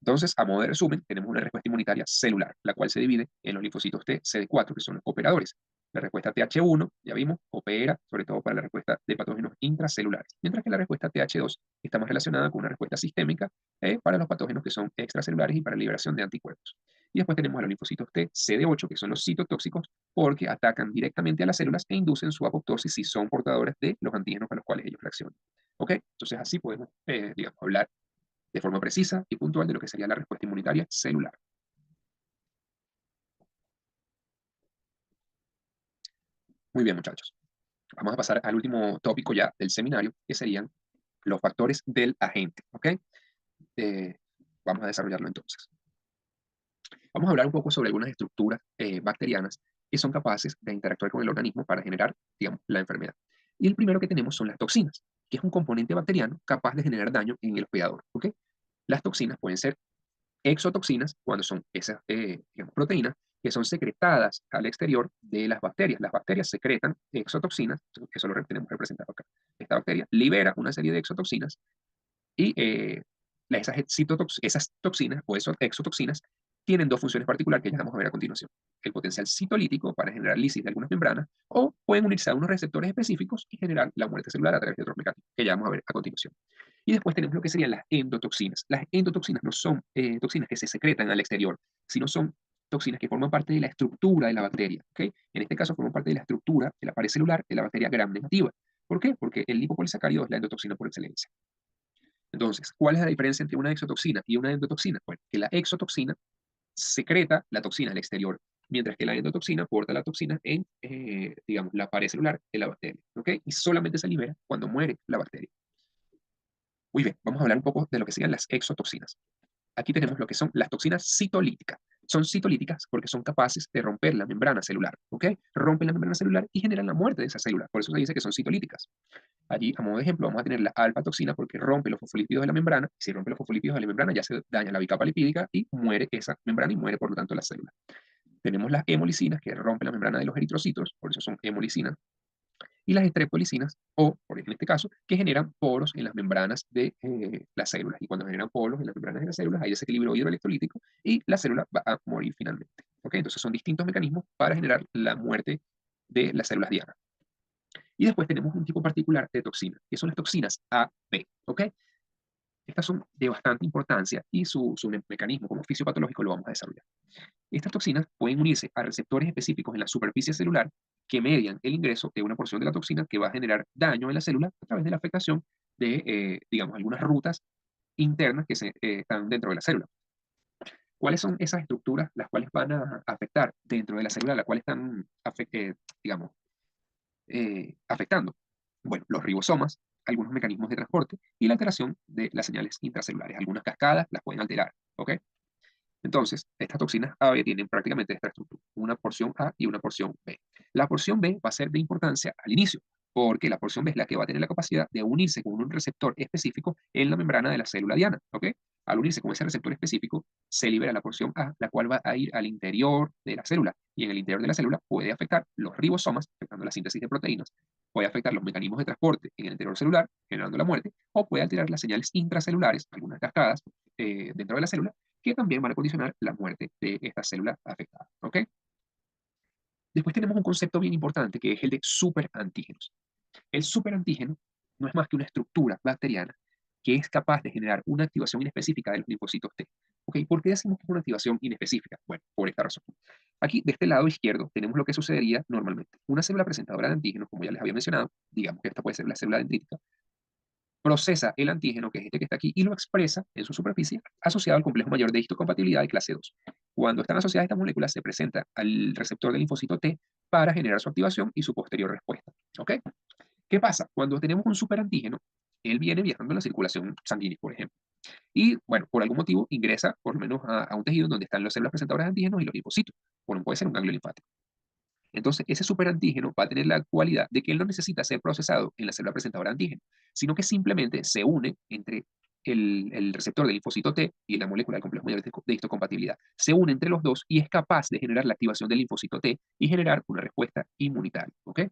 Entonces, a modo de resumen, tenemos una respuesta inmunitaria celular, la cual se divide en los linfocitos T, CD4, que son los cooperadores, La respuesta TH1, ya vimos, opera sobre todo para la respuesta de patógenos intracelulares, mientras que la respuesta TH2 está más relacionada con una respuesta sistémica para los patógenos que son extracelulares y para la liberación de anticuerpos. Y después tenemos a los linfocitos T, CD8, que son los citotóxicos, porque atacan directamente a las células e inducen su apoptosis si son portadores de los antígenos para los cuales ellos reaccionan. ¿Ok? Entonces así podemos, digamos, hablar de forma precisa y puntual de lo que sería la respuesta inmunitaria celular. Muy bien, muchachos. Vamos a pasar al último tópico ya del seminario, que serían los factores del agente. ¿Ok? Eh, Vamos a desarrollarlo entonces. Vamos a hablar un poco sobre algunas estructuras bacterianas que son capaces de interactuar con el organismo para generar, digamos, la enfermedad. Y el primero que tenemos son las toxinas, que es un componente bacteriano capaz de generar daño en el hospedador. ¿Ok? Las toxinas pueden ser exotoxinas, cuando son esas digamos, proteínas que son secretadas al exterior de las bacterias. Las bacterias secretan exotoxinas, eso lo tenemos representado acá. Esta bacteria libera una serie de exotoxinas y esas toxinas o esos exotoxinas tienen dos funciones particulares que ya vamos a ver a continuación. El potencial citolítico para generar lisis de algunas membranas o pueden unirse a unos receptores específicos y generar la muerte celular a través de otros mecanismos que ya vamos a ver a continuación. Y después tenemos lo que serían las endotoxinas. Las endotoxinas no son toxinas que se secretan al exterior, sino son toxinas que forman parte de la estructura de la bacteria. ¿Okay? En este caso forman parte de la estructura de la pared celular de la bacteria gram negativa. ¿Por qué? Porque el lipopolisacárido es la endotoxina por excelencia. Entonces, ¿cuál es la diferencia entre una exotoxina y una endotoxina? Bueno, que la exotoxina secreta la toxina al exterior, mientras que la endotoxina porta la toxina en, digamos, la pared celular de la bacteria. ¿Ok? Y solamente se libera cuando muere la bacteria. Muy bien, vamos a hablar un poco de lo que serían las exotoxinas. Aquí tenemos lo que son las toxinas citolíticas. Son citolíticas porque son capaces de romper la membrana celular, ¿ok? Rompen la membrana celular y generan la muerte de esa célula. Por eso se dice que son citolíticas. Allí, a modo de ejemplo, vamos a tener la alfa-toxina porque rompe los fosfolípidos de la membrana. Si rompe los fosfolípidos de la membrana, ya se daña la bicapa lipídica y muere esa membrana y muere, por lo tanto, la célula. Tenemos las hemolicinas que rompen la membrana de los eritrocitos, por eso son hemolicinas y las estreptolicinas, o por en este caso, que generan poros en las membranas de las células. Y cuando generan poros en las membranas de las células, hay desequilibrio hidroelectrolítico y la célula va a morir finalmente. ¿Ok? Entonces son distintos mecanismos para generar la muerte de las células dianas. Y después tenemos un tipo particular de toxinas, que son las toxinas A, B. ¿Ok? Estas son de bastante importancia y su mecanismo como fisiopatológico lo vamos a desarrollar. Estas toxinas pueden unirse a receptores específicos en la superficie celular que median el ingreso de una porción de la toxina que va a generar daño en la célula a través de la afectación de, digamos, algunas rutas internas que están dentro de la célula. ¿Cuáles son esas estructuras las cuales van a afectar dentro de la célula, las cuales están, digamos, afectando? Bueno, los ribosomas, algunos mecanismos de transporte y la alteración de las señales intracelulares. Algunas cascadas las pueden alterar, ¿ok? Entonces, estas toxinas AB tienen prácticamente esta estructura, una porción A y una porción B. La porción B va a ser de importancia al inicio, porque la porción B es la que va a tener la capacidad de unirse con un receptor específico en la membrana de la célula diana. ¿Ok? Al unirse con ese receptor específico, se libera la porción A, la cual va a ir al interior de la célula. Y en el interior de la célula puede afectar los ribosomas, afectando la síntesis de proteínas, puede afectar los mecanismos de transporte en el interior celular, generando la muerte, o puede alterar las señales intracelulares, algunas cascadas dentro de la célula, que también van a condicionar la muerte de esta célula afectada. ¿Ok? Después tenemos un concepto bien importante que es el de superantígenos. El superantígeno no es más que una estructura bacteriana que es capaz de generar una activación inespecífica de los linfocitos T. ¿Ok? ¿Por qué decimos que es una activación inespecífica? Bueno, por esta razón. Aquí, de este lado izquierdo, tenemos lo que sucedería normalmente. Una célula presentadora de antígenos, como ya les había mencionado, digamos que esta puede ser la célula dendrítica, procesa el antígeno, que es este que está aquí, y lo expresa en su superficie asociado al complejo mayor de histocompatibilidad de clase 2. Cuando están asociadas estas moléculas, se presenta al receptor del linfocito T para generar su activación y su posterior respuesta. ¿Ok? ¿Qué pasa? Cuando tenemos un superantígeno, él viene viajando en la circulación sanguínea, por ejemplo. Y, bueno, por algún motivo ingresa por lo menos a un tejido donde están las células presentadoras de antígenos y los linfocitos. Bueno, puede ser un ganglio linfático. Entonces, ese superantígeno va a tener la cualidad de que él no necesita ser procesado en la célula presentadora de antígeno, sino que simplemente se une entre el receptor del linfocito T y la molécula del complejo mayor de histocompatibilidad. Se une entre los dos y es capaz de generar la activación del linfocito T y generar una respuesta inmunitaria. ¿Ok?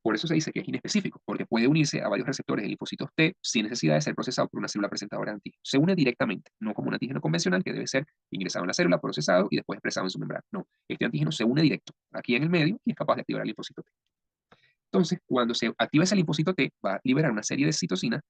Por eso se dice que es inespecífico, porque puede unirse a varios receptores de linfocitos T sin necesidad de ser procesado por una célula presentadora de antígeno. Se une directamente, no como un antígeno convencional que debe ser ingresado en la célula, procesado y después expresado en su membrana. No, este antígeno se une directo aquí en el medio y es capaz de activar el linfocito T. Entonces, cuando se activa ese linfocito T, va a liberar una serie de citocinas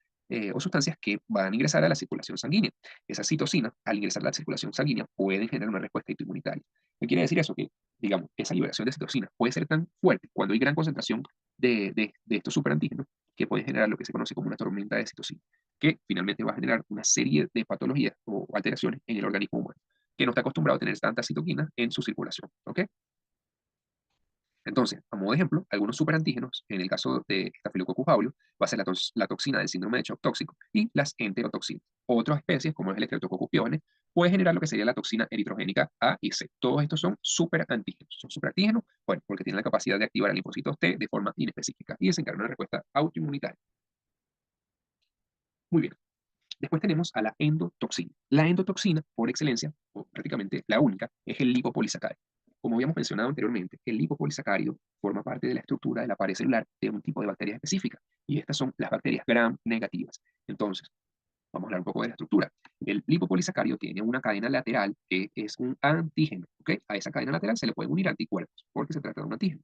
o sustancias que van a ingresar a la circulación sanguínea. Esas citocinas, al ingresar a la circulación sanguínea, pueden generar una respuesta autoinmunitaria. ¿Qué quiere decir eso? Que, digamos, esa liberación de citocinas puede ser tan fuerte cuando hay gran concentración de estos superantígenos que pueden generar lo que se conoce como una tormenta de citocinas, que finalmente va a generar una serie de patologías o alteraciones en el organismo humano, que no está acostumbrado a tener tantas citoquinas en su circulación. ¿Ok? Entonces, a modo de ejemplo, algunos superantígenos, en el caso de Staphylococcus aureus, va a ser la toxina del síndrome de shock tóxico y las enterotoxinas. Otras especies, como es el Streptococcus pyogenes, puede generar lo que sería la toxina eritrogénica A y C. Todos estos son superantígenos. Son superantígenos, bueno, porque tienen la capacidad de activar el linfocitos T de forma inespecífica y desencadenar una respuesta autoinmunitaria. Muy bien. Después tenemos a la endotoxina. La endotoxina, por excelencia, o prácticamente la única, es el lipopolisacárido. Como habíamos mencionado anteriormente, el lipopolisacárido forma parte de la estructura de la pared celular de un tipo de bacterias específicas, y estas son las bacterias gram negativas. Entonces, vamos a hablar un poco de la estructura. El lipopolisacárido tiene una cadena lateral que es un antígeno, ¿ok? A esa cadena lateral se le pueden unir anticuerpos, porque se trata de un antígeno.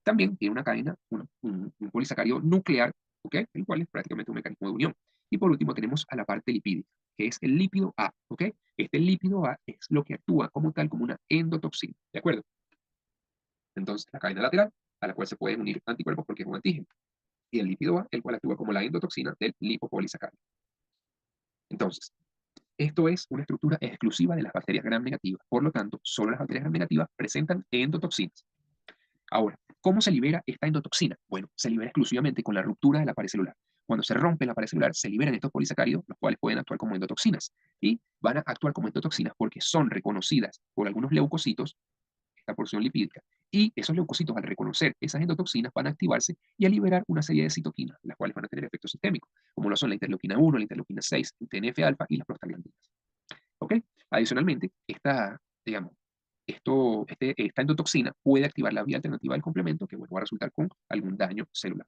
También tiene una cadena, un polisacárido nuclear, ¿ok? El cual es prácticamente un mecanismo de unión. Y por último tenemos a la parte lipídica, que es el lípido A, ¿ok? Este lípido A es lo que actúa como tal, como una endotoxina, ¿de acuerdo? Entonces, la cadena lateral, a la cual se pueden unir anticuerpos porque es un antígeno, y el lípido A, el cual actúa como la endotoxina del lipopolisacárido. Entonces, esto es una estructura exclusiva de las bacterias gram negativas. Por lo tanto, solo las bacterias gram negativas presentan endotoxinas. Ahora, ¿cómo se libera esta endotoxina? Bueno, se libera exclusivamente con la ruptura de la pared celular. Cuando se rompe la pared celular, se liberan estos polisacáridos, los cuales pueden actuar como endotoxinas. Y van a actuar como endotoxinas porque son reconocidas por algunos leucocitos, esta porción lipídica. Y esos leucocitos, al reconocer esas endotoxinas, van a activarse y a liberar una serie de citoquinas, las cuales van a tener efectos sistémicos, como lo son la interleuquina 1, la interleuquina 6, el TNF-alfa y las prostaglandinas. ¿Ok? Adicionalmente, digamos, esta endotoxina puede activar la vía alternativa del complemento, que bueno, va a resultar con algún daño celular.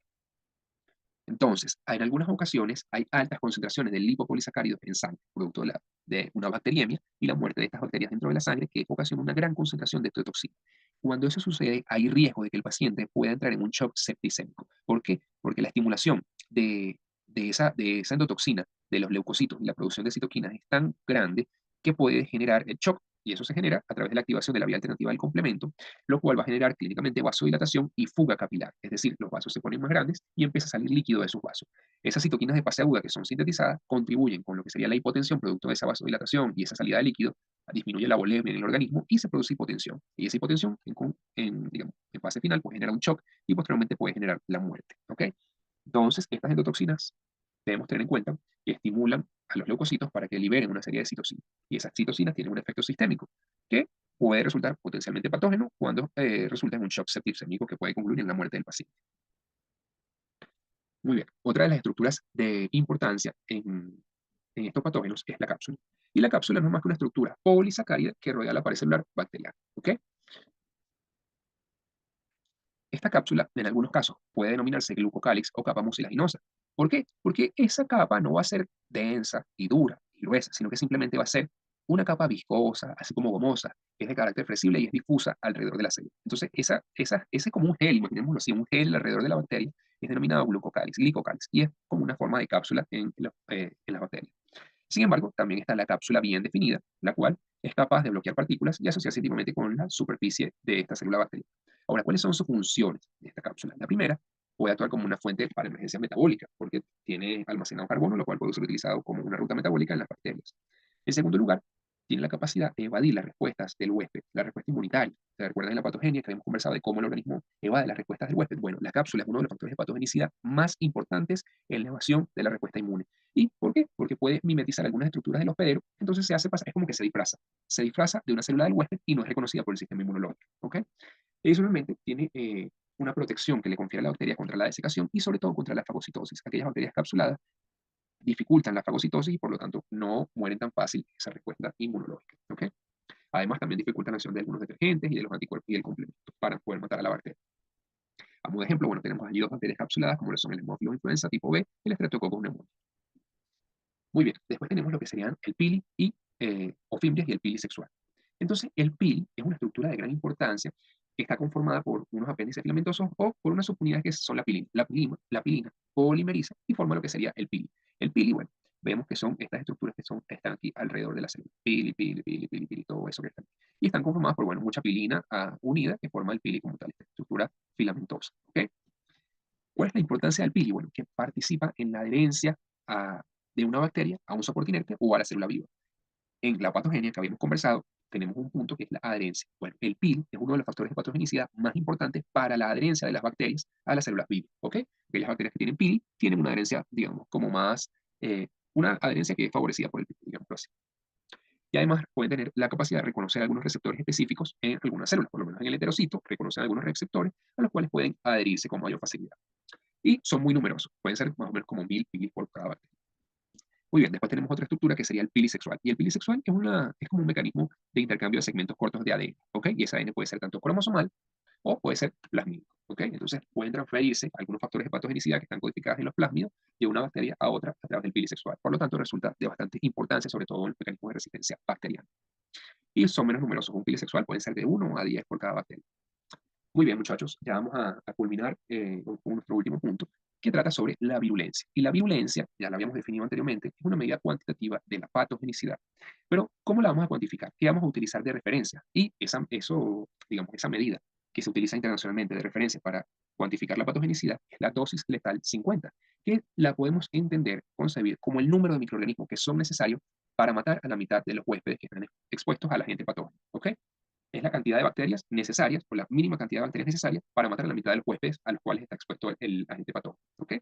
Entonces, en algunas ocasiones hay altas concentraciones de lipopolisacáridos en sangre, producto de una bacteriemia y la muerte de estas bacterias dentro de la sangre, que ocasiona una gran concentración de esta toxina. Cuando eso sucede, hay riesgo de que el paciente pueda entrar en un shock septicémico. ¿Por qué? Porque la estimulación de esa endotoxina, de los leucocitos y la producción de citoquinas es tan grande que puede generar el shock. Y eso se genera a través de la activación de la vía alternativa del complemento, lo cual va a generar clínicamente vasodilatación y fuga capilar. Es decir, los vasos se ponen más grandes y empieza a salir líquido de esos vasos. Esas citoquinas de fase aguda que son sintetizadas contribuyen con lo que sería la hipotensión producto de esa vasodilatación y esa salida de líquido, disminuye la volemia en el organismo y se produce hipotensión. Y esa hipotensión, digamos, en fase final, pues genera un shock y posteriormente puede generar la muerte. ¿Ok? Entonces, estas endotoxinas debemos tener en cuenta que estimulan a los leucocitos para que liberen una serie de citocinas. Y esas citocinas tienen un efecto sistémico que puede resultar potencialmente patógeno cuando resulta en un shock septicémico que puede concluir en la muerte del paciente. Muy bien. Otra de las estructuras de importancia en estos patógenos es la cápsula. Y la cápsula no es más que una estructura polisacárida que rodea la pared celular bacteriana. ¿Ok? Esta cápsula, en algunos casos, puede denominarse glucocálix o capa mucilaginosa. ¿Por qué? Porque esa capa no va a ser densa y dura y gruesa, sino que simplemente va a ser una capa viscosa, así como gomosa, que es de carácter flexible y es difusa alrededor de la célula. Entonces, ese es como un gel, imaginémoslo así, un gel alrededor de la bacteria, es denominado glicocálix, y es como una forma de cápsula en las bacterias. Sin embargo, también está la cápsula bien definida, la cual es capaz de bloquear partículas y asociarse íntimamente con la superficie de esta célula bacteriana. Ahora, ¿cuáles son sus funciones de esta cápsula? La primera, puede actuar como una fuente para emergencias metabólicas, porque tiene almacenado carbono, lo cual puede ser utilizado como una ruta metabólica en las bacterias. En segundo lugar, tiene la capacidad de evadir las respuestas del huésped, la respuesta inmunitaria. ¿Se recuerdan de la patogenia que habíamos conversado de cómo el organismo evade las respuestas del huésped? Bueno, la cápsula es uno de los factores de patogenicidad más importantes en la evasión de la respuesta inmune. ¿Y por qué? Porque puede mimetizar algunas estructuras del hospedero, entonces se hace pasar, es como que se disfraza de una célula del huésped y no es reconocida por el sistema inmunológico. ¿Ok? Adicionalmente, tiene una protección que le confiere a la bacteria contra la desecación y sobre todo contra la fagocitosis. Aquellas bacterias capsuladas dificultan la fagocitosis y por lo tanto no mueren tan fácil esa respuesta inmunológica. ¿Ok? Además, también dificultan la acción de algunos detergentes y de los anticuerpos y el complemento para poder matar a la bacteria. A modo de ejemplo, bueno, tenemos allí dos bacterias capsuladas, como lo son el Haemophilus influenza tipo B y el Streptococcus pneumoniae. Muy bien, después tenemos lo que serían el pili y, o fimbrias y el pili sexual. Entonces, el pili es una estructura de gran importancia que está conformada por unos apéndices filamentosos o por unas subunidades que son la pilina polimeriza y forma lo que sería el pili. El pili, bueno, vemos que son estas estructuras que están aquí alrededor de la célula. Pili, todo eso que está. Y están conformadas por, bueno, mucha pilina unida que forma el pili como tal, esta estructura filamentosa. ¿Ok? ¿Cuál es la importancia del pili? Bueno, que participa en la adherencia de una bacteria a un soporte inerte o a la célula viva. En la patogenia que habíamos conversado, tenemos un punto que es la adherencia. Bueno, el pili es uno de los factores de patogenicidad más importantes para la adherencia de las bacterias a las células vivas. ¿Ok? Aquellas bacterias que tienen pili tienen una adherencia, digamos, como más, una adherencia que es favorecida por el pili, digamos así. Y además pueden tener la capacidad de reconocer algunos receptores específicos en algunas células, por lo menos en el heterocito, reconocen algunos receptores a los cuales pueden adherirse con mayor facilidad. Y son muy numerosos, pueden ser más o menos como 1000 pilis por cada bacteria. Muy bien, después tenemos otra estructura que sería el pili sexual. Y el pili sexual es como un mecanismo de intercambio de segmentos cortos de ADN, ¿ok? Y ese ADN puede ser tanto cromosomal o puede ser plasmídico, ¿ok? Entonces pueden transferirse algunos factores de patogenicidad que están codificados en los plásmidos de una bacteria a otra a través del pili sexual. Por lo tanto, resulta de bastante importancia, sobre todo en los mecanismos de resistencia bacteriana. Y son menos numerosos. Un pili sexual pueden ser de 1 a 10 por cada bacteria. Muy bien, muchachos, ya vamos a culminar con nuestro último punto, que trata sobre la virulencia. Y la virulencia, ya la habíamos definido anteriormente, es una medida cuantitativa de la patogenicidad. Pero, ¿cómo la vamos a cuantificar? ¿Qué vamos a utilizar de referencia? Y esa medida que se utiliza internacionalmente de referencia para cuantificar la patogenicidad es la dosis letal 50, que la podemos entender, concebir como el número de microorganismos que son necesarios para matar a la mitad de los huéspedes que están expuestos al agente patógeno. ¿Ok? Es la cantidad de bacterias necesarias, o la mínima cantidad de bacterias necesarias para matar a la mitad de los huéspedes a los cuales está expuesto el agente patógeno. ¿Ok?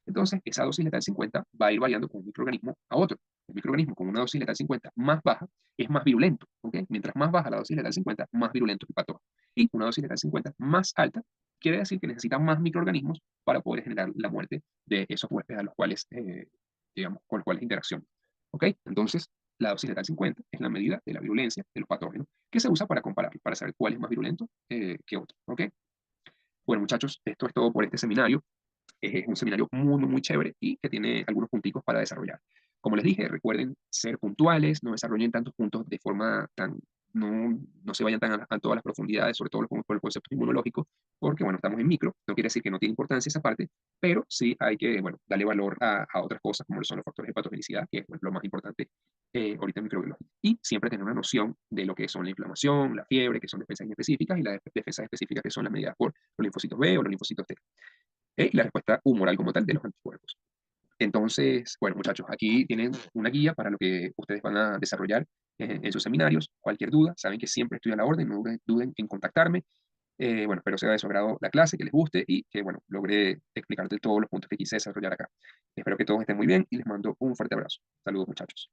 Entonces, esa dosis letal 50 va a ir variando con un microorganismo a otro. El microorganismo con una dosis letal 50 más baja es más virulento. ¿Ok? Mientras más baja la dosis letal 50, más virulento es el patógeno. Y una dosis letal 50 más alta quiere decir que necesita más microorganismos para poder generar la muerte de esos huéspedes a los cuales, digamos, con los cuales interacción. ¿Ok? Entonces, la dosis letal 50 es la medida de la virulencia de los patógenos que se usa para comparar, para saber cuál es más virulento que otro. ¿Ok? Bueno, muchachos, esto es todo por este seminario. Es un seminario muy chévere y que tiene algunos punticos para desarrollar. Como les dije, recuerden ser puntuales, no desarrollen tantos puntos de forma tan, no se vayan tan a todas las profundidades, sobre todo por el concepto inmunológico, porque bueno, estamos en micro, no quiere decir que no tiene importancia esa parte, pero sí hay que, bueno, darle valor a otras cosas como son los factores de patogenicidad, que es bueno, lo más importante ahorita en microbiología. Y siempre tener una noción de lo que son la inflamación, la fiebre, que son defensas específicas, y las defensas específicas que son las medidas por los linfocitos B o los linfocitos T y la respuesta humoral como tal de los anticuerpos. Entonces, bueno, muchachos, aquí tienen una guía para lo que ustedes van a desarrollar en sus seminarios. Cualquier duda, saben que siempre estoy a la orden, no duden en contactarme. Bueno, espero sea de su agrado la clase, que les guste y que, bueno, logre explicarte todos los puntos que quise desarrollar acá. Espero que todos estén muy bien y les mando un fuerte abrazo. Saludos, muchachos.